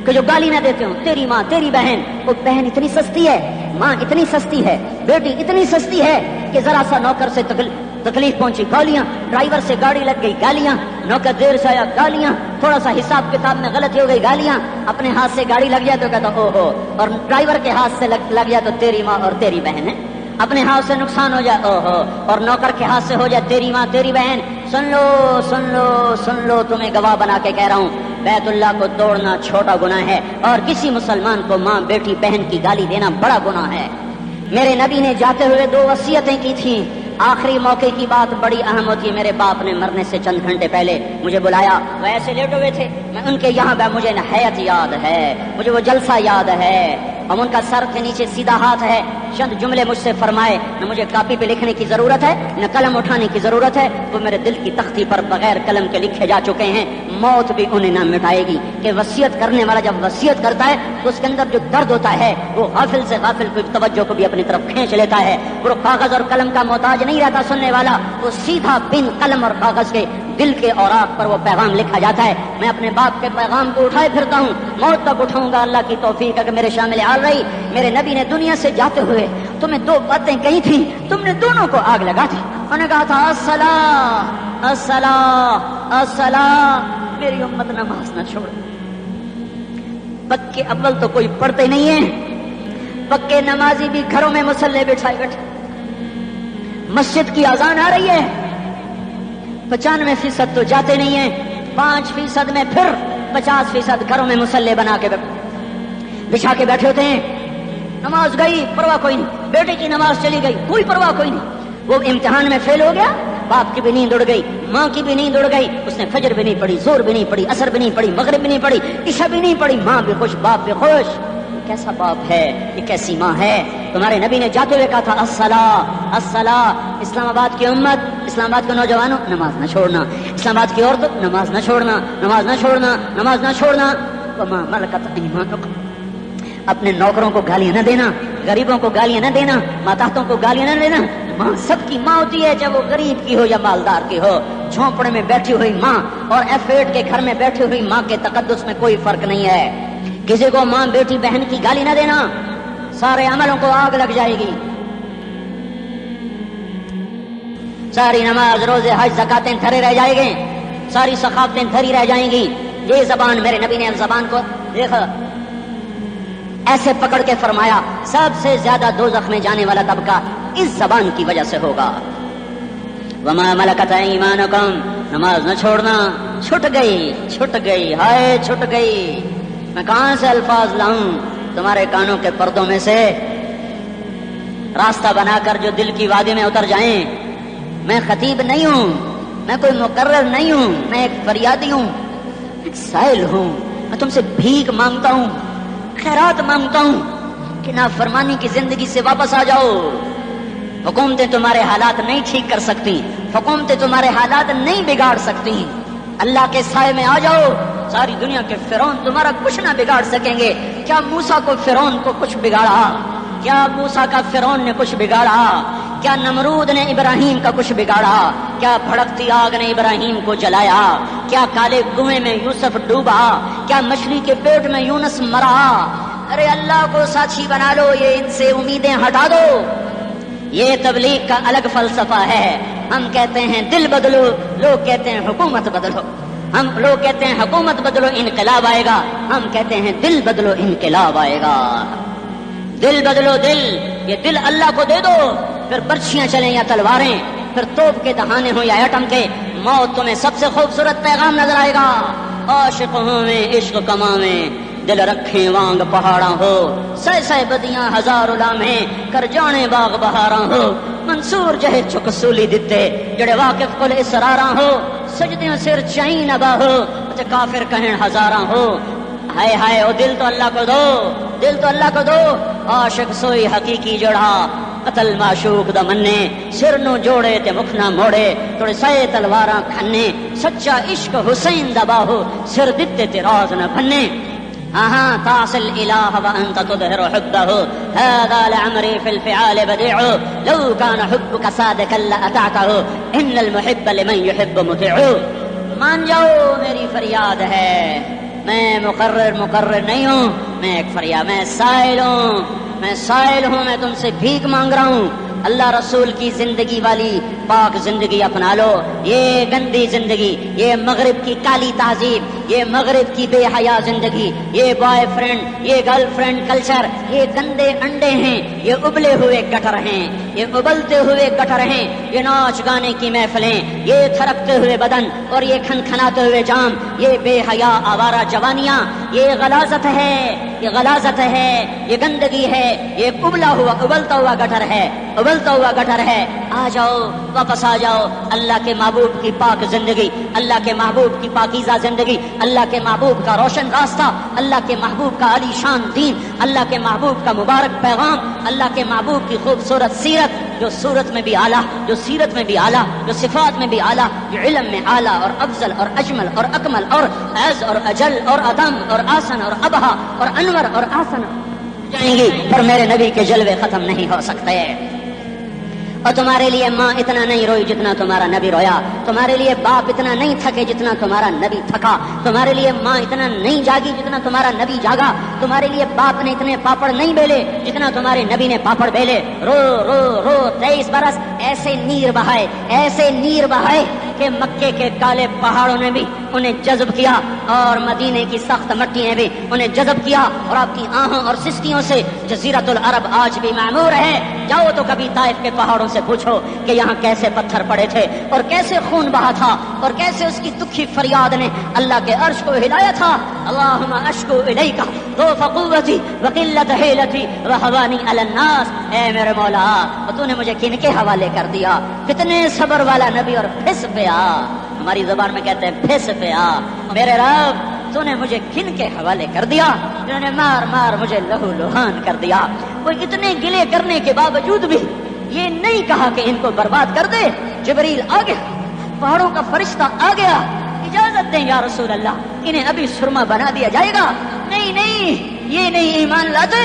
کہ جو گالی نہ دیتے ہوں. تیری ماں، تیری بہن، وہ بہن اتنی سستی ہے، ماں اتنی سستی ہے، بیٹی اتنی سستی ہے کہ ذرا سا نوکر سے تکلیف پہنچی گالیاں، ڈرائیور سے گاڑی لگ گئی گالیاں، نوکر دیر سے آیا گالیاں، تھوڑا سا حساب کتاب میں غلطی ہو گئی گالیاں، اپنے ہاتھ سے گاڑی لگ جائے تو کہتا او ہو، اور ڈرائیور کے ہاتھ سے لگ جائے تو تیری ماں اور تیری بہن ہے. اپنے ہاتھ سے نقصان ہو جائے او ہو، اور نوکر کے ہاتھ سے ہو جائے تیری ماں تیری بہن. سن لو سن لو سن لو، تمہیں گواہ بنا کے کہہ رہا ہوں، بیت اللہ کو توڑنا چھوٹا گناہ ہے اور کسی مسلمان کو ماں بیٹی بہن کی گالی دینا بڑا گناہ ہے. میرے نبی نے جاتے ہوئے 2 وصیتیں کی تھیں. آخری موقع کی بات بڑی اہم ہوتی ہے. میرے باپ نے مرنے سے چند گھنٹے پہلے مجھے بلایا، وہ ایسے لیٹے ہوئے تھے، میں ان کے یہاں مجھے نہایت یاد ہے، مجھے وہ جلسہ یاد ہے. ہم ان کا سر کے نیچے سیدھا ہاتھ ہے. چند جملے مجھ سے فرمائے، نہ مجھے کاپی پہ لکھنے کی ضرورت ہے نہ قلم اٹھانے کی ضرورت ہے، وہ میرے دل کی تختی پر بغیر قلم کے لکھے جا چکے ہیں. موت بھی انہیں نہ مٹائے گی کہ وصیت کرنے والا جب وصیت کرتا ہے تو اس کے اندر جو درد ہوتا ہے وہ غافل سے غافل کو توجہ کو بھی اپنی طرف کھینچ لیتا ہے. وہ کاغذ اور قلم کا محتاج نہیں رہتا سننے والا، وہ سیدھا بن قلم اور کاغذ کے دل کے اوراق پر وہ پیغام لکھا جاتا ہے. میں اپنے باپ کے پیغام کو اٹھائے پھرتا ہوں، موت تک اٹھاؤں گا، اللہ کی توفیق اگر میرے شامل حال رہی. میرے نبی نے دنیا سے جاتے ہوئے تمہیں 2 باتیں کہی تھی، تم نے دونوں کو آگ لگا دی. انہوں نے کہا تھا الصلاۃ الصلاۃ الصلاۃ، میری امت نماز نہ چھوڑ. پکے اول تو کوئی پڑھتے نہیں ہے، پکے نمازی بھی گھروں میں مصلے بٹھائے بیٹھے. مسجد کی اذان آ رہی ہے، 95% تو جاتے نہیں ہیں، 5% میں پھر 50% گھروں میں مصلے بنا کے بچھا کے بیٹھے ہوتے ہیں. نماز گئی پرواہ کوئی نہیں، بیٹے کی نماز چلی گئی کوئی پرواہ کوئی نہیں. وہ امتحان میں فیل ہو گیا، باپ کی بھی نیند اڑ گئی، ماں کی بھی نیند اڑ گئی، اس نے فجر بھی نہیں پڑھی، زور بھی نہیں پڑھی، عصر بھی نہیں پڑھی، مغرب بھی نہیں پڑھی، عشاء بھی نہیں پڑھی. ماں بھی خوش باپ بھی خوش. کیسا باپ ہے یہ، کیسی ماں ہے. تمہارے نبی نے جاتے ہوئے کہا تھا الصلاۃ الصلاۃ. اسلام آباد کی امت، اسلام آباد کے نوجوانوں، نماز نہ چھوڑنا. اسلام آباد کی عورتوں، نماز نہ چھوڑنا، نماز نہ چھوڑنا، نماز نہ چھوڑنا. وما ملکت ایمانکم، اپنے نوکروں کو گالیاں نہ دینا، غریبوں کو گالیاں نہ دینا، ماتحتوں کو گالیاں نہ دینا. ماں سب کی ماں ہوتی ہے، چاہے وہ غریب کی ہو یا مالدار کی ہو. جھونپڑے میں بیٹھی ہوئی ماں اور F8 کے گھر میں بیٹھی ہوئی ماں کے تقدس میں کوئی فرق نہیں ہے. کسی کو ماں بیٹی بہن کی گالی نہ دینا، سارے عملوں کو آگ لگ جائے گی. ساری نماز روزے حج زکاتیں دھرے رہ جائیں گے، ساری ثقافتیں دھری رہ جائیں گی. یہ زبان، میرے نبی نے زبان کو دیکھا ایسے پکڑ کے فرمایا، سب سے زیادہ دوزخ میں جانے والا طبقہ اس زبان کی وجہ سے ہوگا. وما ملکت ایمانکم، نماز نہ چھوڑنا. چھٹ گئی ہائے چھٹ گئی. میں کہاں سے الفاظ لاؤں تمہارے کانوں کے پردوں میں سے راستہ بنا کر جو دل کی وادی میں اتر جائیں. میں خطیب نہیں ہوں، میں کوئی مقرر نہیں ہوں، میں ایک فریادی ہوں، ایک سائل ہوں. میں تم سے بھیک مانگتا ہوں، خیرات مانگتا ہوں کہ نافرمانی کی زندگی سے واپس آ جاؤ. حکومتیں تمہارے حالات نہیں ٹھیک کر سکتی، حکومتیں تمہارے حالات نہیں بگاڑ سکتی. اللہ کے سائے میں آ جاؤ. ساری دنیا کے فرعون تمہارا کچھ نہ بگاڑ سکیں گے. کیا موسیٰ کو فرعون کو کچھ بگاڑا؟ کیا موسیٰ کا فرعون نے کچھ بگاڑا؟ کیا نمرود نے ابراہیم کا کچھ بگاڑا؟ کیا بھڑکتی آگ نے ابراہیم کو جلایا؟ کیا کالے کنویں میں یوسف ڈوبا؟ کیا مچھلی کے پیٹ میں یونس مرا؟ ارے اللہ کو ساتھی بنا لو، یہ ان سے امیدیں ہٹا دو. یہ تبلیغ کا الگ فلسفہ ہے. ہم کہتے ہیں دل بدلو، لوگ کہتے ہیں حکومت بدلو. ہم لوگ کہتے ہیں حکومت بدلو انقلاب آئے گا، ہم کہتے ہیں دل بدلو انقلاب آئے گا. دل بدلو دل، یہ دل اللہ کو دے دو. پھر برچیاں چلیں یا تلواریں، پھر توپ کے دہانے ہوں یا ایٹم کے، موت تمہیں سب سے خوبصورت پیغام نظر آئے گا. عاشق ہوں میں عشق کما میں، دل رکھیں وانگ پہاڑاں ہو، سہ بدیاں ہزار لامیں کر جانے باغ بہاراں ہو. منصور جہے چک سولی دتے جڑے واقف کل اسراراں ہو، سجدیاں سر چائیں نبا ہو کافر کہیں ہزاراں ہو. ہائے ہائے او دل تو اللہ کو دو، دل تو اللہ کو دو. عاشق سوئی حقیقی جڑا قتل معشوق دا مننے، سر نو جوڑے تے مکھ نہ موڑے، توڑے سائے تلواراں کھنے. سچا عشق حسین دا باہو، سر دتے تے راز نہ بھنے. ہاں تعصي الإله وأنت تظهر حبه، هذا لعمري في الفعال بديع، لو كان حبك صادقا لأطعته، إن المحب لمن يحب مطيع. مان جاؤ میری فریاد ہے، میں مقرر نہیں ہوں، میں ایک فریاد، میں سائل ہوں، میں تم سے بھیک مانگ رہا ہوں. اللہ رسول کی زندگی والی پاک زندگی اپنا لو. یہ گندی زندگی، یہ مغرب کی کالی تہذیب، یہ مغرب کی بے حیا زندگی، یہ بوائے فرینڈ، یہ گرل فرینڈ کلچر، یہ گندے انڈے ہیں، یہ ابلے ہوئے گٹر ہیں، یہ ابلتے ہوئے گٹر ہیں. یہ ناچ گانے کی محفلیں، یہ تھرکتے ہوئے بدن اور یہ کھنکھناتے ہوئے جام، یہ بے حیا آوارہ جوانیاں، یہ غلاظت ہے، یہ گندگی ہے، یہ ابلتا ہوا گٹر ہے. آ جاؤ، واپس آ جاؤ. اللہ کے محبوب کی پاک زندگی، اللہ کے محبوب کی پاکیزہ زندگی، اللہ کے محبوب کا روشن راستہ، اللہ کے محبوب کا علی شان دین، اللہ کے محبوب کا مبارک پیغام، اللہ کے محبوب کی خوبصورت سیرت، جو صورت میں بھی اعلیٰ، جو سیرت میں بھی اعلیٰ، جو صفات میں بھی اعلیٰ، جو علم میں اعلیٰ اور افضل اور اجمل اور اکمل اور اعز اور اجل اور ادم اور آسن اور ابہا اور انور اور آسن جائیں گی، پر میرے نبی کے جلوے ختم نہیں ہو سکتے. اور تمہارے لیے ماں اتنا نہیں روئی جتنا تمہارا نبی رویا، تمہارے لیے باپ اتنا نہیں تھکے جتنا تمہارا نبی تھکا، تمہارے لیے ماں اتنا نہیں جاگی جتنا تمہارا نبی جاگا، تمہارے لیے باپ نے اتنے پاپڑ نہیں بیلے جتنا تمہارے نبی نے پاپڑ بیلے. رو رو رو 23 برس ایسے نیر بہائے کہ مکے کے کالے پہاڑوں نے بھی انہیں جذب کیا اور مدینے کی سخت مٹی نے بھی انہیں جذب کیا، اور آپ کی آہوں اور سسکیوں سے جزیرۃ العرب آج بھی معمور ہے. جاؤ تو کبھی طائف کے پہاڑوں سے پوچھو کہ یہاں کیسے پتھر پڑے تھے اور کیسے خون بہا تھا اور کیسے اس کی دکھی فریاد نے اللہ کے عرش کو ہلایا تھا. اللہم اشکو الیک ضعف قوتی وقلت حیلتی وہوانی علی الناس. اے میرے مولا، تو نے مجھے کن کے حوالے کر دیا؟ کتنے صبر والا نبی اور پھس پہ آ، ہماری زبان میں کہتے ہیں پھس پہ آ. میرے رب، تو نے مجھے کن کے حوالے کر دیا جنہوں نے مار مار مجھے لہو لہان کر دیا. وہ اتنے گلے کرنے کے باوجود بھی یہ نہیں کہا کہ ان کو برباد کر دے. جبریل آ گیا، پہاڑوں کا فرشتہ آ گیا، اجازت دیں یا رسول اللہ، انہیں ابھی سرما بنا دیا جائے گا. نہیں، یہ نہیں ایمان لاتے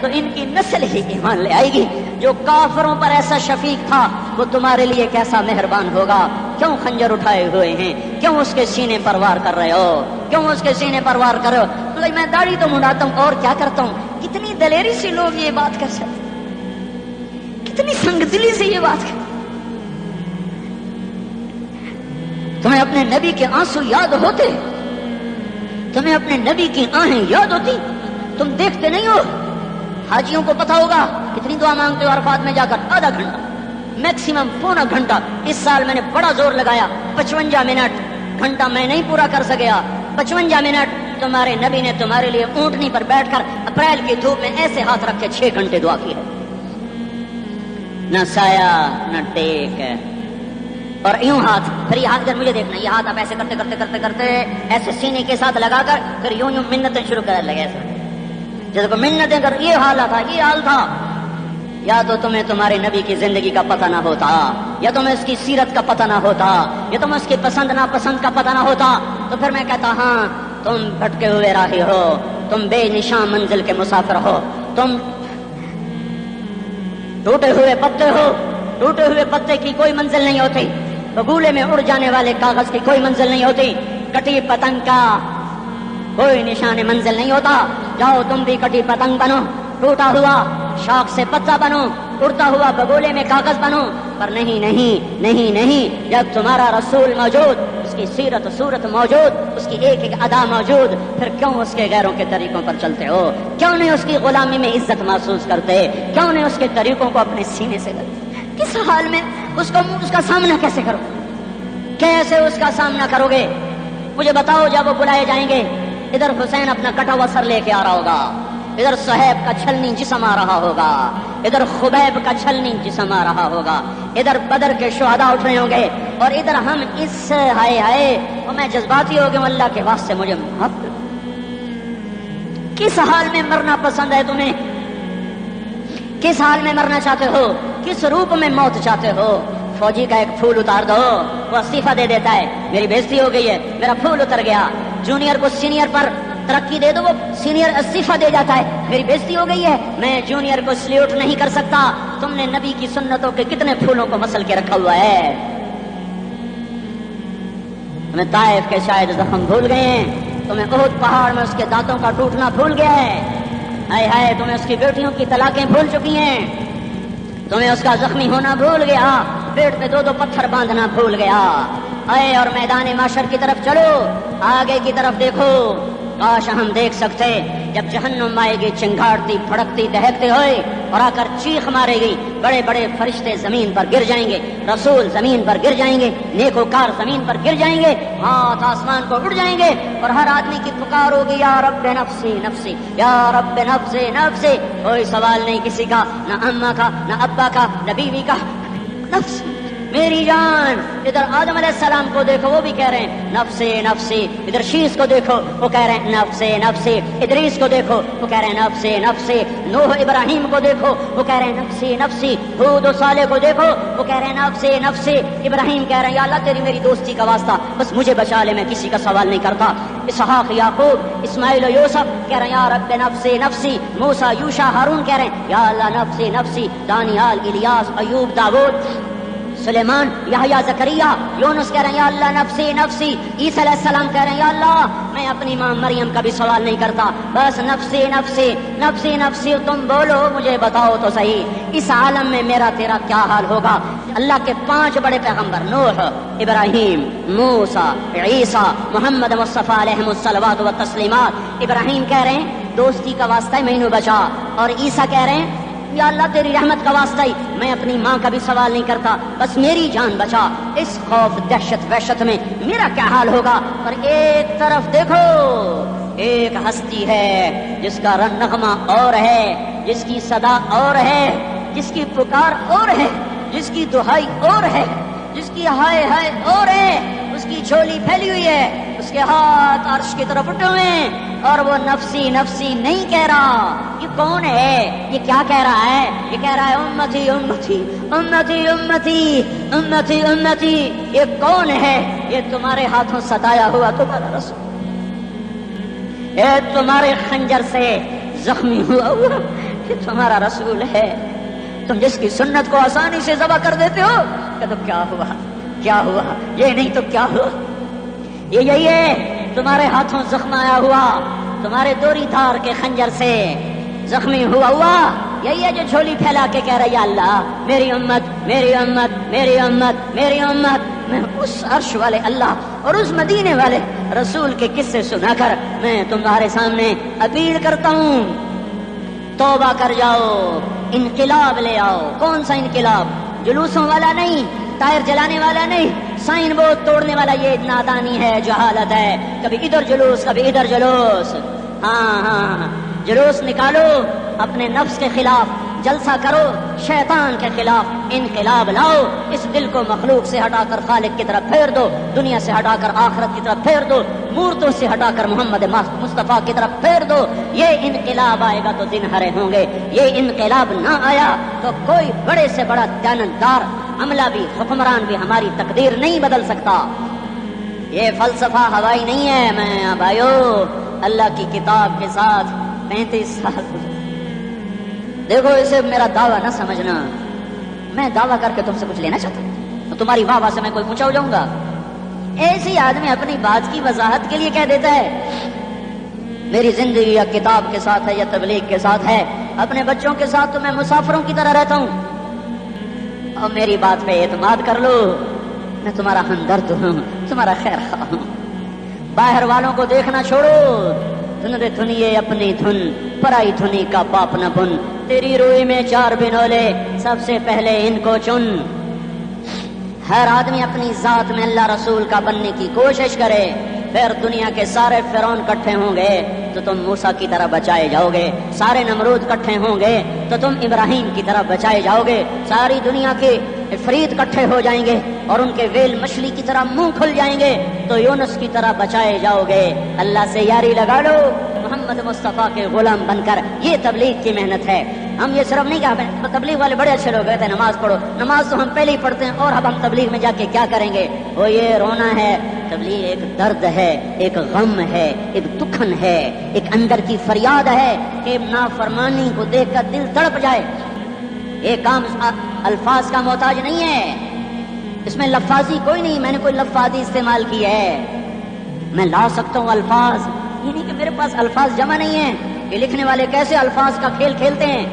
تو ان کی نسل ہی ایمان لے آئے گی. جو کافروں پر ایسا شفیق تھا وہ تمہارے لیے کیسا مہربان ہوگا. کیوں خنجر اٹھائے ہوئے ہیں؟ کیوں اس کے سینے پر وار کر رہے ہو؟ میں داڑھی تو منڈاتا ہوں اور کیا کرتا ہوں. کتنی دلیری سے لوگ یہ بات کر سکتے، کتنی سنگ دلی سے یہ بات کر. تمہیں اپنے نبی کے آنسو یاد ہوتے؟ تمہیں اپنے نبی کی آہیں یاد ہوتی؟ تم دیکھتے نہیں ہو؟ حاجیوں کو پتا ہوگا کہ کتنی دعا مانگتے ہو عرفات میں جا کر؟ آدھا گھنٹہ، میکسیمم پونا گھنٹہ. اس سال میں نے بڑا زور لگایا، 55 منٹ. گھنٹہ میں نہیں پورا کر سکیا، 55 منٹ. تمہارے نبی نے تمہارے لیے اونٹنی پر بیٹھ کر اپریل کی دھوپ میں ایسے ہاتھ رکھ کے 6 گھنٹے دعا کی ہے. نہ سایہ نہ ٹیک، اور یوں ہاتھ. پھر یہ ہاتھ اگر مجھے دیکھنا، یہ ہاتھ آپ ایسے کرتے کرتے کرتے کرتے ایسے سینے کے ساتھ لگا کر پھر یوں یوں منتیں شروع کر لگے ایسے جیسے کو منتیں کر. یہ حال تھا، یہ حال تھا. یا تو تمہیں تمہارے نبی کی زندگی کا پتہ نہ ہوتا، یا تمہیں اس کی سیرت کا پتہ نہ ہوتا، یا تمہیں اس کی پسند ناپسند کا پتہ نہ ہوتا. تو پھر میں کہتا ہاں تم بھٹکے ہوئے راہی ہو، تم بے نشان منزل کے مسافر ہو، تم ٹوٹے ہوئے پتے ہو. ٹوٹے ہوئے پتے کی کوئی منزل نہیں ہوتی، بگولے میں اڑ جانے والے کاغذ کی کوئی منزل نہیں ہوتی، کٹی پتنگ کا کوئی نشان منزل نہیں ہوتا. جاؤ تم بھی کٹی پتنگ بنو، ٹوٹا ہوا شاخ سے پتا بنو، اڑتا ہوا بگولے میں کاغذ بنو. پر نہیں نہیں نہیں نہیں، جب تمہارا رسول موجود، اس کی سیرت صورت موجود، اس کی ایک ایک ادا موجود، پھر کیوں اس کے غیروں کے طریقوں پر چلتے ہو؟ کیوں نہیں اس کی غلامی میں عزت محسوس کرتے؟ کیوں نہیں اس کے طریقوں کو اپنے سینے سے کرتے؟ کس حال میں اس کا سامنا کیسے کرو؟ کیسے اس کا سامنا کرو گے؟ مجھے بتاؤ. جب وہ بلائے جائیں گے، ادھر حسین اپنا کٹا ہوا سر لے کے آ رہا ہوگا، ادھر صہیب کا چھلنی جسم آ رہا ہوگا، ادھر خبیب کا چھلنی جسم آ رہا ہوگا، ادھر بدر کے شہداء اٹھ رہے ہوں گے، اور ادھر ہم اس ہائے ہائے. اور میں جذباتی ہو گیا، اللہ کے واسطے مجھے معاف کر. کس حال میں مرنا پسند ہے تمہیں؟ کس حال میں مرنا چاہتے ہو؟ کس روپ میں موت چاہتے ہو؟ فوجی کا ایک پھول اتار دو، وہ استعفیٰ دے دیتا ہے، میری بےزتی ہو گئی ہے، میرا پھول اتر گیا. جونیئر کو سینئر پر ترقی دے دو، وہ سینئر استعفیٰ دے جاتا ہے، میری بےزتی ہو گئی ہے، میں جونیئر کو سلیوٹ نہیں کر سکتا. تم نے نبی کی سنتوں کے کتنے پھولوں کو مسل کے رکھا ہوا ہے؟ تمہیں طائف کے شاید زخم بھول گئے ہیں، تمہیں احد پہاڑ میں اس کے دانتوں کا ٹوٹنا بھول گیا ہے. ہائے ہائے، تمہیں اس کی بیٹیوں کی طلاقیں بھول چکی ہیں، تمہیں اس کا زخمی ہونا بھول گیا، پیٹ پہ 2 پتھر باندھنا بھول گیا. آئے اور میدان معاشر کی طرف چلو، آگے کی طرف دیکھو. کاش ہم دیکھ سکتے جب جہنم آئے گی چنگھاڑتی بھڑکتی دہکتے ہوئے اور آ کر چیخ مارے گی، بڑے بڑے فرشتے زمین پر گر جائیں گے، رسول زمین پر گر جائیں گے، نیکوکار زمین پر گر جائیں گے، ہاتھ آسمان کو اڑ جائیں گے، اور ہر آدمی کی پکار ہوگی یا رب نفسی نفسی، یا رب نفسی نفسی. کوئی سوال نہیں کسی کا، نہ اماں کا، نہ ابا کا، نہ بیوی کا. نفس میری جان. ادھر آدم علیہ السلام کو دیکھو، وہ بھی کہہ رہے ہیں نفسی نفسی. ادھر شیش کو دیکھو، وہ کہہ رہے ہیں نفسی نفسی. ادریس کو دیکھو، وہ کہہ رہے ہیں نفسی نفسی. نوح ابراہیم کو دیکھو، وہ کہہ رہے ہیں نفسی نفسی. ہود و صالح کو دیکھو، وہ کہہ رہے ہیں نفسی نفسی. ابراہیم کہہ رہے ہیں یا اللہ تیری میری دوستی کا واسطہ، بس مجھے بچا لے، میں کسی کا سوال نہیں کرتا. اسحاق یعقوب اسماعیل و یوسف کہہ رہے ہیں یا رب نفسی نفسی. موسیٰ یوشع ہارون کہہ رہے ہیں یا اللہ نفسی نفسی. دانیال الیاس ایوب داؤد سلیمان یحییٰ زکریا یونس کہہ رہے ہیں یا اللہ نفسی نفسی. عیسیٰ علیہ السلام کہہ رہے ہیں یا اللہ میں اپنی ماں مریم کا بھی سوال نہیں کرتا، بس نفسی نفسی نفسی نفسی. تم بولو، مجھے بتاؤ تو صحیح، اس عالم میں میرا تیرا کیا حال ہوگا؟ اللہ کے 5 بڑے پیغمبر نوح، ابراہیم، موسیٰ، عیسیٰ، محمد مصطفیٰ علیہ الصلوات و تسلیمات. ابراہیم کہہ رہے ہیں دوستی کا واسطہ ہے مینوں بچا، اور عیسیٰ کہہ رہے ہیں یا اللہ تیری رحمت کا واسطہ ہی میں اپنی ماں کا بھی سوال نہیں کرتا، بس میری جان بچا. اس خوف دہشت وحشت میں میرا کیا حال ہوگا؟ پر ایک طرف دیکھو، ایک ہستی ہے جس کا نغمہ اور ہے، جس کی صدا اور ہے، جس کی پکار اور ہے، جس کی دہائی اور ہے، جس کی ہائے ہائے اور ہے. اس کی جھولی پھیلی ہوئی ہے، اس کے ہاتھ عرش کی طرف اٹھے ہوئے ہیں، اور وہ نفسی نفسی نہیں کہہ رہا. یہ کون ہے؟ یہ کیا کہہ رہا ہے؟ یہ کہہ رہا ہے امتی امتی امتی امتی امتی امتی. یہ کون ہے؟ یہ تمہارے ہاتھوں ستایا ہوا تمہارا رسول، یہ تمہارے خنجر سے زخمی ہوا ہوا یہ تمہارا رسول ہے. تم جس کی سنت کو آسانی سے ذبح کر دیتے ہو، کہ تو کیا ہوا کیا ہوا، یہ نہیں تو کیا ہوا. یہ یہی ہے تمہارے ہاتھوں زخم آیا ہوا، تمہارے دوری دھار کے خنجر سے زخمی ہوا ہوا. یہی ہے جو جھولی پھیلا کے کہہ رہا یا اللہ میری امت میری امت میری امت میری امت. میں اس عرش والے اللہ اور اس مدینے والے رسول کے قصے سنا کر میں تمہارے سامنے اپیل کرتا ہوں، توبہ کر جاؤ، انقلاب لے آؤ. کون سا انقلاب؟ جلوسوں والا نہیں، ٹائر جلانے والا نہیں، سائن بورڈ توڑنے والا. یہ نادانی ہے، جہالت ہے. کبھی ادھر جلوس، کبھی ادھر جلوس. ہاں جلوس نکالو اپنے نفس کے خلاف، جلسہ کرو شیطان کے خلاف. انقلاب لاؤ. اس دل کو مخلوق سے ہٹا کر خالق کی طرف پھیر دو، دنیا سے ہٹا کر آخرت کی طرف پھیر دو، مورتوں سے ہٹا کر محمد مصطفیٰ کی طرف پھیر دو. یہ انقلاب آئے گا تو دن ہرے ہوں گے. یہ انقلاب نہ آیا تو کوئی بڑے سے بڑا دیانتدار عملہ بھی، حکمران بھی ہماری تقدیر نہیں بدل سکتا. یہ فلسفہ ہوائی نہیں ہے. میں بھائیو اللہ کی کتاب کے ساتھ 35 سال دیکھو. اسے میرا دعویٰ نہ سمجھنا. میں دعویٰ کر کے تم سے کچھ لینا چاہتا ہوں تو تمہاری واہ واہ سے میں کوئی اونچا ہو جاؤں گا؟ ایسی آدمی اپنی بات کی وضاحت کے لیے کہہ دیتا ہے میری زندگی یا کتاب کے ساتھ ہے یا تبلیغ کے ساتھ ہے. اپنے بچوں کے ساتھ تو میں مسافروں کی طرح رہتا ہوں. اور میری بات پہ اعتماد کر لو، میں تمہارا ہمدرد ہوں، تمہارا خیر خواہ ہوں. باہر والوں کو دیکھنا چھوڑو. دھن رے دھنیے اپنی دھن، پرائی دھنی کا پاپ نہ بن. تیری روئی میں 4 بنولے، سب سے پہلے ان کو چن. ہر آدمی اپنی ذات میں اللہ رسول کا بننے کی کوشش کرے. پھر دنیا کے سارے فرعون اکٹھے ہوں گے تو تم موسیٰ کی طرح بچائے جاؤ گے. سارے نمرود اکٹھے ہوں گے تو تم ابراہیم کی طرح بچائے جاؤ گے. ساری دنیا کے عفریت اکٹھے ہو جائیں گے اور ان کے ویل مچھلی کی طرح منہ کھل جائیں گے تو یونس کی طرح بچائے جاؤ گے. اللہ سے یاری لگا لو محمد مصطفیٰ کے غلام بن کر. یہ تبلیغ کی محنت ہے. ہم یہ صرف نہیں کہا تبلیغ والے بڑے اچھے لوگ کہتے ہیں نماز پڑھو. نماز تو ہم پہلے ہی پڑھتے ہیں اور اب ہم تبلیغ میں جا کے کیا کریں گے؟ وہ یہ رونا ہے. تبلیغ ایک درد ہے، ایک غم ہے، ایک دکھن ہے، ایک اندر کی فریاد ہے کہ نافرمانی کو دیکھ کر دل تڑپ جائے. یہ کام الفاظ کا محتاج نہیں ہے. اس میں لفاظی کوئی نہیں. میں نے کوئی لفاظی استعمال کی ہے. میں لا سکتا ہوں الفاظ، یہ نہیں کہ میرے پاس الفاظ جمع نہیں ہیں. یہ لکھنے والے کیسے الفاظ کا کھیل کھیلتے ہیں.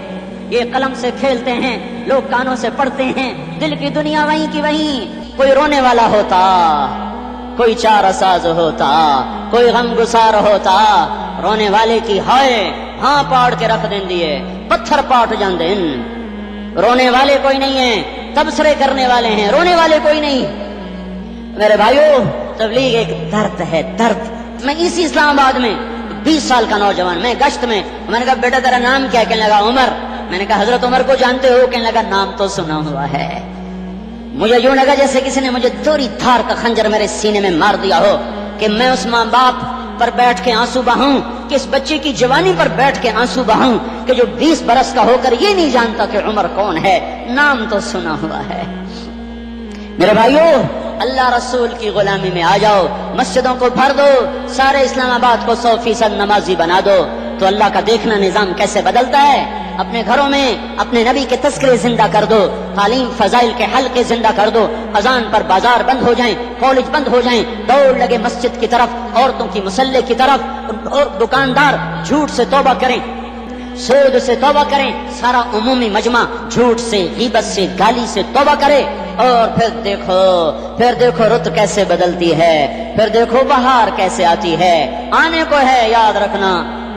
یہ قلم سے کھیلتے ہیں، لوگ کانوں سے پڑھتے ہیں. دل کی دنیا وہیں کی وہیں. کوئی رونے والا ہوتا، کوئی چار ساز ہوتا، کوئی غم گسار ہوتا. رونے والے کی ہائے ہاں پاڑ کے رکھ دیں دیے، پتھر پاٹ جان دیں. رونے والے کوئی نہیں ہیں، تبصرے کرنے والے ہیں. رونے والے کوئی نہیں. میرے بھائیو تبلیغ ایک درد ہے، درد. میں اسی اسلام آباد میں 20 سال کا نوجوان، میں گشت میں نے کہا بیٹا تیرا نام کیا؟ کہنے لگا عمر. میں نے کہا حضرت عمر کو جانتے ہو؟ کہنے لگا نام تو سنا ہوا ہے. مجھے یوں لگا جیسے کسی نے مجھے دوری دھار کا خنجر میرے سینے میں مار دیا ہو کہ میں اس ماں باپ پر بیٹھ کے آنسو بہاؤں، کہ اس بچے کی جوانی پر بیٹھ کے آنسو بہاؤں کہ جو 20 برس کا ہو کر یہ نہیں جانتا کہ عمر کون ہے. نام تو سنا ہوا ہے. میرے بھائیو اللہ رسول کی غلامی میں آ جاؤ. مسجدوں کو بھر دو، سارے اسلام آباد کو 100% نمازی بنا دو تو اللہ کا دیکھنا نظام کیسے بدلتا ہے. اپنے گھروں میں اپنے نبی کے تذکرے زندہ کر دو، تعلیم فضائل کے حلقے زندہ کر دو. اذان پر بازار بند ہو جائیں، کالج بند ہو جائیں، دوڑ لگے مسجد کی طرف، عورتوں کی مصلے کی طرف. اور دکاندار جھوٹ سے توبہ کریں، سود سے توبہ کریں. سارا عمومی مجمع جھوٹ سے، غیبت سے، گالی سے توبہ کرے. اور پھر دیکھو رت کیسے بدلتی ہے. پھر دیکھو بہار کیسے آتی ہے. آنے کو ہے، یاد رکھنا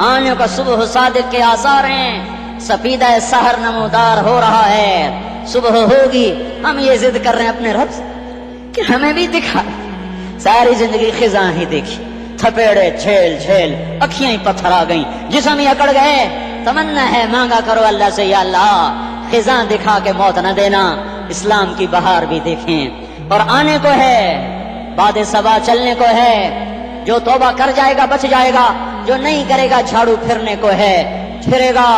آنے کو. صبح صادق کے آثار ہیں. سفیدہ سحر نمودار ہو رہا ہے. صبح ہوگی. ہم یہ ضد کر رہے ہیں اپنے رب کہ ہمیں بھی دکھا. ساری زندگی خزاں ہی دیکھی، تھپیڑے جھیل جھیل، اکھیاں ہی پتھر آ گئیں، جسم ہی اکڑ گئے. تمنا ہے مانگا کرو اللہ سے یا اللہ خزاں دکھا کے موت نہ دینا، اسلام کی بہار بھی دیکھیں. اور آنے کو ہے، باد صبا چلنے کو ہے. جو توبہ کر جائے گا بچ جائے گا، جو نہیں کرے گا جھاڑو پھرنے کو ہے. پھرے گا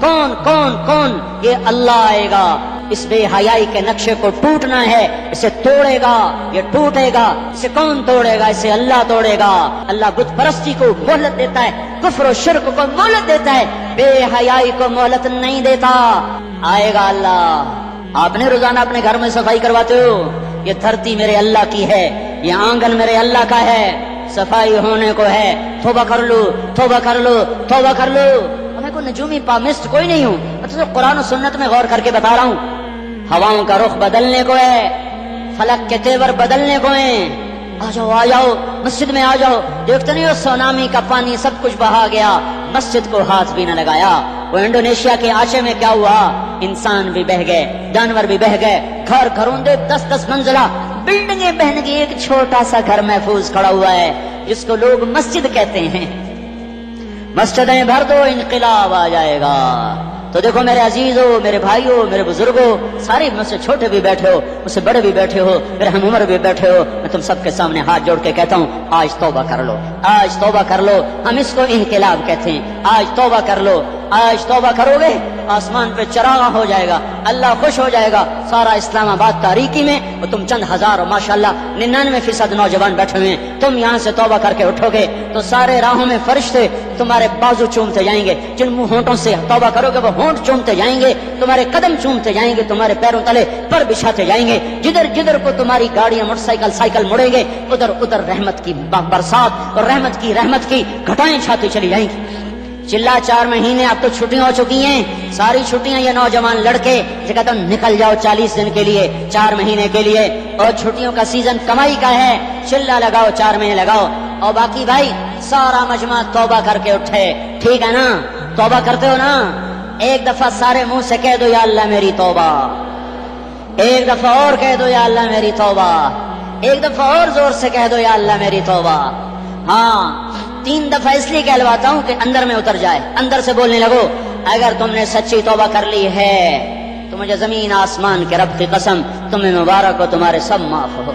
کون کون کون؟ یہ اللہ آئے گا. اس بے حیائی کے نقشے کو ٹوٹنا ہے، اسے توڑے گا، یہ ٹوٹے گا. اسے کون توڑے گا؟ اسے اللہ توڑے گا. اللہ بت پرستی کو مہلت دیتا ہے، کفر و شرک کو مہلت دیتا ہے، بے حیائی کو مہلت نہیں دیتا. آئے گا اللہ. آپ نے روزانہ اپنے گھر میں صفائی کرواتے ہو. یہ دھرتی میرے اللہ کی ہے، یہ آنگن میرے اللہ کا ہے. صفائی ہونے کو ہے. توبہ کر لو، توبہ کر لو، توبہ کر لو. میں کوئی نجومی پامسٹ کوئی نہیں ہوں. میں تو قرآن و سنت میں غور کر کے بتا رہا ہوں. ہواؤں کا رخ بدلنے کو ہے، فلک کے تیور بدلنے کو ہیں. آ جاؤ آ جاؤ مسجد میں آ جاؤ. دیکھتے نہیں ہو سونامی کا پانی سب کچھ بہا گیا، مسجد کو ہاتھ بھی نہ لگایا. وہ انڈونیشیا کے آشے میں کیا ہوا؟ انسان بھی بہ گئے، جانور بھی بہ گئے، گھر گھروندے 10-10 منزلہ بلڈنگیں بہن گئی، ایک چھوٹا سا گھر محفوظ کھڑا ہوا ہے جس کو لوگ مسجد کہتے ہیں۔ مسجدیں بھر دو انقلاب آ جائے گا۔ تو دیکھو میرے عزیزو، میرے بھائیو، میرے بزرگو، سارے مجھ سے چھوٹے بھی بیٹھے ہو، مجھ سے بڑے بھی بیٹھے ہو، میرے ہم عمر بھی بیٹھے ہو، میں تم سب کے سامنے ہاتھ جوڑ کے کہتا ہوں آج توبہ کر لو، آج توبہ کر لو۔ ہم اس کو انقلاب کہتے ہیں۔ آج توبہ کر لو، آج توبہ کرو گے آسمان پہ چراغ ہو جائے گا، اللہ خوش ہو جائے گا، سارا اسلام آباد تاریکی میں اور تم چند ہزار اور ماشاءاللہ 99% نوجوان بیٹھے ہوئے ہیں، تم یہاں سے توبہ کر کے اٹھو گے تو سارے راہوں میں فرشتے تمہارے بازو چومتے جائیں گے، جن منہ ہونٹوں سے توبہ کرو گے وہ ہونٹ چومتے جائیں گے، تمہارے قدم چومتے جائیں گے، تمہارے پیروں تلے پر بچھاتے جائیں گے، جدھر جدھر کو تمہاری گاڑیاں موٹر سائیکل سائیکل مڑیں گے ادھر ادھر رحمت کی برسات اور رحمت کی گھٹائیں چھاتی چلی جائیں گی۔ چلا 4 مہینے اب تو چھٹیاں ہو چکی ہیں، ساری چھٹیاں یہ نوجوان لڑکے جو کہتا ہوں نکل جاؤ 40 دن کے لیے، 4 مہینے کے لیے، اور چھٹیوں کا سیزن کمائی کا ہے، چلا لگاؤ 4 مہینے لگاؤ، اور باقی بھائی سارا مجمع توبہ کر کے اٹھے، ٹھیک ہے نا؟ توبہ کرتے ہو نا؟ ایک دفعہ سارے منہ سے کہہ دو یا اللہ میری توبہ، ایک دفعہ اور کہہ دو یا اللہ میری توبہ، ایک دفعہ اور زور سے کہہ دو یا اللہ میری توبہ۔ ہاں 3 دفعہ اس لیے کہلواتا ہوں کہ اندر میں اتر جائے، اندر سے بولنے لگو اگر تم نے سچی توبہ کر لی ہے تو مجھے زمین آسمان کے رب کی قسم تمہیں مبارک ہو، تمہارے سب معاف ہو۔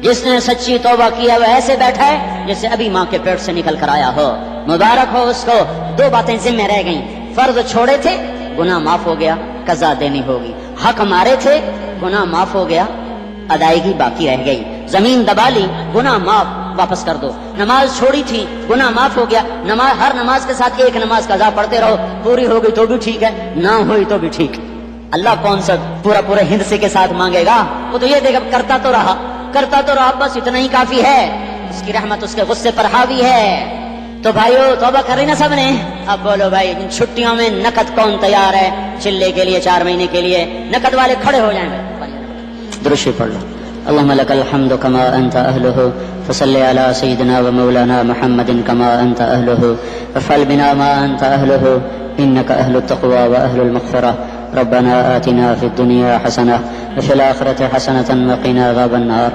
جس نے سچی توبہ کیا وہ ایسے بیٹھا ہے جیسے ابھی ماں کے پیٹ سے نکل کر آیا ہو، مبارک ہو اس کو۔ 2 باتیں ذمہ رہ گئیں، فرض چھوڑے تھے گناہ معاف ہو گیا، قضا دینی ہوگی، حق مارے تھے گناہ معاف ہو گیا، ادائیگی باقی رہ گئی، زمین دبا لی گناہ معاف، واپس کر دو، نماز چھوڑی تھی گناہ معاف ہو گیا، ہر نماز کے ساتھ ایک نماز قضا پڑھتے رہو، پوری ہو گئی تو بھی ٹھیک ہے، نہ ہوئی تو بھی ٹھیک۔ اللہ کون سا پورے ہندسے کے ساتھ مانگے گا؟ وہ تو یہ دیکھا کرتا تو رہا بس اتنا ہی کافی ہے، اس کی رحمت اس کے غصے پر حاوی ہے۔ تو بھائیو توبہ کر رہی نا سب نے؟ اب بولو بھائی ان چھٹیوں میں نقد کون تیار ہے چلے کے لیے 4 مہینے کے لیے؟ نقد والے کھڑے ہو جائیں گے، درشی پڑھ لو۔ اللهم لك الحمد كما أنت أهله فصل على سيدنا ومولانا محمد كما أنت أهله وافعل بنا ما أنت أهله إنك أهل التقوى وأهل المغفرة ربنا آتنا في الدنيا حسنة وفي الآخرة حسنة وقنا عذاب النار۔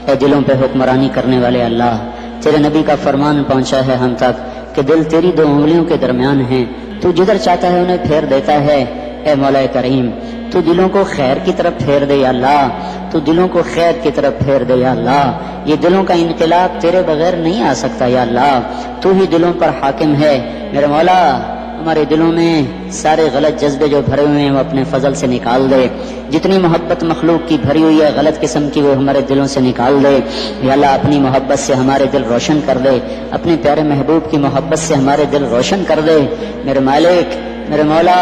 اے دلوں پہ حکمرانی کرنے والے اللہ، تیرے نبی کا فرمان پہنچا ہے ہم تک کہ دل تیری 2 انگلیوں کے درمیان ہیں، تو جدھر چاہتا ہے انہیں پھیر دیتا ہے۔ اے مولا کریم تو دلوں کو خیر کی طرف پھیر دے یا اللہ، تو دلوں کو خیر کی طرف پھیر دے یا اللہ۔ یہ دلوں کا انقلاب تیرے بغیر نہیں آ سکتا یا اللہ، تو ہی دلوں پر حاکم ہے۔ میرے مولا ہمارے دلوں میں سارے غلط جذبے جو بھرے ہوئے ہیں وہ اپنے فضل سے نکال دے، جتنی محبت مخلوق کی بھری ہوئی ہے غلط قسم کی وہ ہمارے دلوں سے نکال دے یا اللہ۔ اپنی محبت سے ہمارے دل روشن کر دے، اپنے پیارے محبوب کی محبت سے ہمارے دل روشن کر دے۔ میرے مالک میرے مولا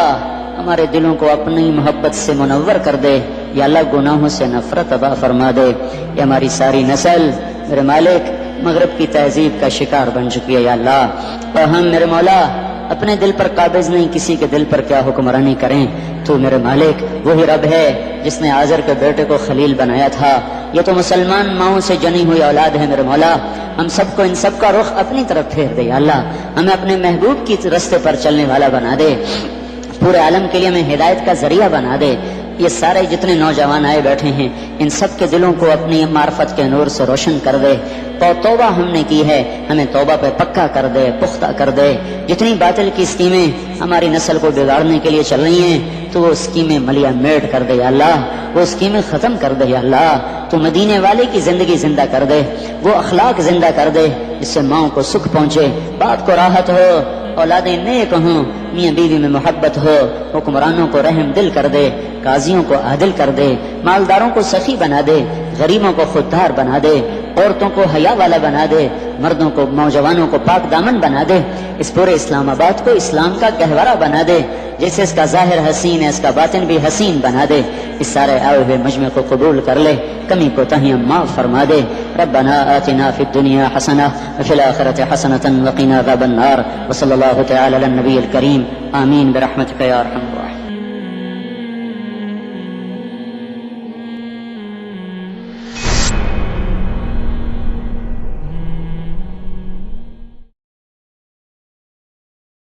ہمارے دلوں کو اپنی محبت سے منور کر دے یا اللہ، گناہوں سے نفرت عطا فرما دے۔ یہ ہماری ساری نسل میرے مالک مغرب کی تہذیب کا شکار بن چکی ہے یا اللہ، اور ہم میرے مولا اپنے دل پر قابض نہیں، کسی کے دل پر کیا حکمرانی کریں۔ تو میرے مالک وہی رب ہے جس نے آزر کے بیٹے کو خلیل بنایا تھا، یہ تو مسلمان ماؤں سے جنی ہوئی اولاد ہے میرے مولا۔ ہم سب کو ان سب کا رخ اپنی طرف پھیر دے یا اللہ، ہمیں اپنے محبوب کی رستے پر چلنے والا بنا دے، پورے عالم کے لیے ہمیں ہدایت کا ذریعہ بنا دے۔ یہ سارے جتنے نوجوان آئے بیٹھے ہیں ان سب کے دلوں کو اپنی معرفت کے نور سے روشن کر دے۔ توبہ ہم نے کی ہے، ہمیں توبہ پہ پکا کر دے، پختہ کر دے۔ جتنی باطل کی اسکیمیں ہماری نسل کو بگاڑنے کے لیے چل رہی ہیں تو وہ اسکیمیں ملیا میٹ کر دے یا اللہ، وہ اسکیمیں ختم کر دے یا اللہ۔ تو مدینے والے کی زندگی زندہ کر دے، وہ اخلاق زندہ کر دے جس سے ماؤں کو سکھ پہنچے، بات کو راحت ہو، اولادیں نیک ہوں، میاں بیوی میں محبت ہو، حکمرانوں کو رحم دل کر دے، قاضیوں کو عادل کر دے، مالداروں کو سخی بنا دے، غریبوں کو خوددار بنا دے، عورتوں کو حیا والا بنا دے، مردوں کو نوجوانوں کو پاک دامن بنا دے۔ اس پورے اسلام آباد کو اسلام کا گہوارہ بنا دے، جیسے اس کا ظاہر حسین ہے اس کا باطن بھی حسین بنا دے۔ اس سارے آئے ہوئے مجمع کو قبول کر لے، کمی کوتاہیاں معاف فرما دے۔ ربنا آتنا فی الدنیا حسنہ وفی الآخرۃ حسنۃ وقنا عذاب النار، وصلی اللہ تعالی علی النبی الکریم، آمین برحمتک یا ارحم۔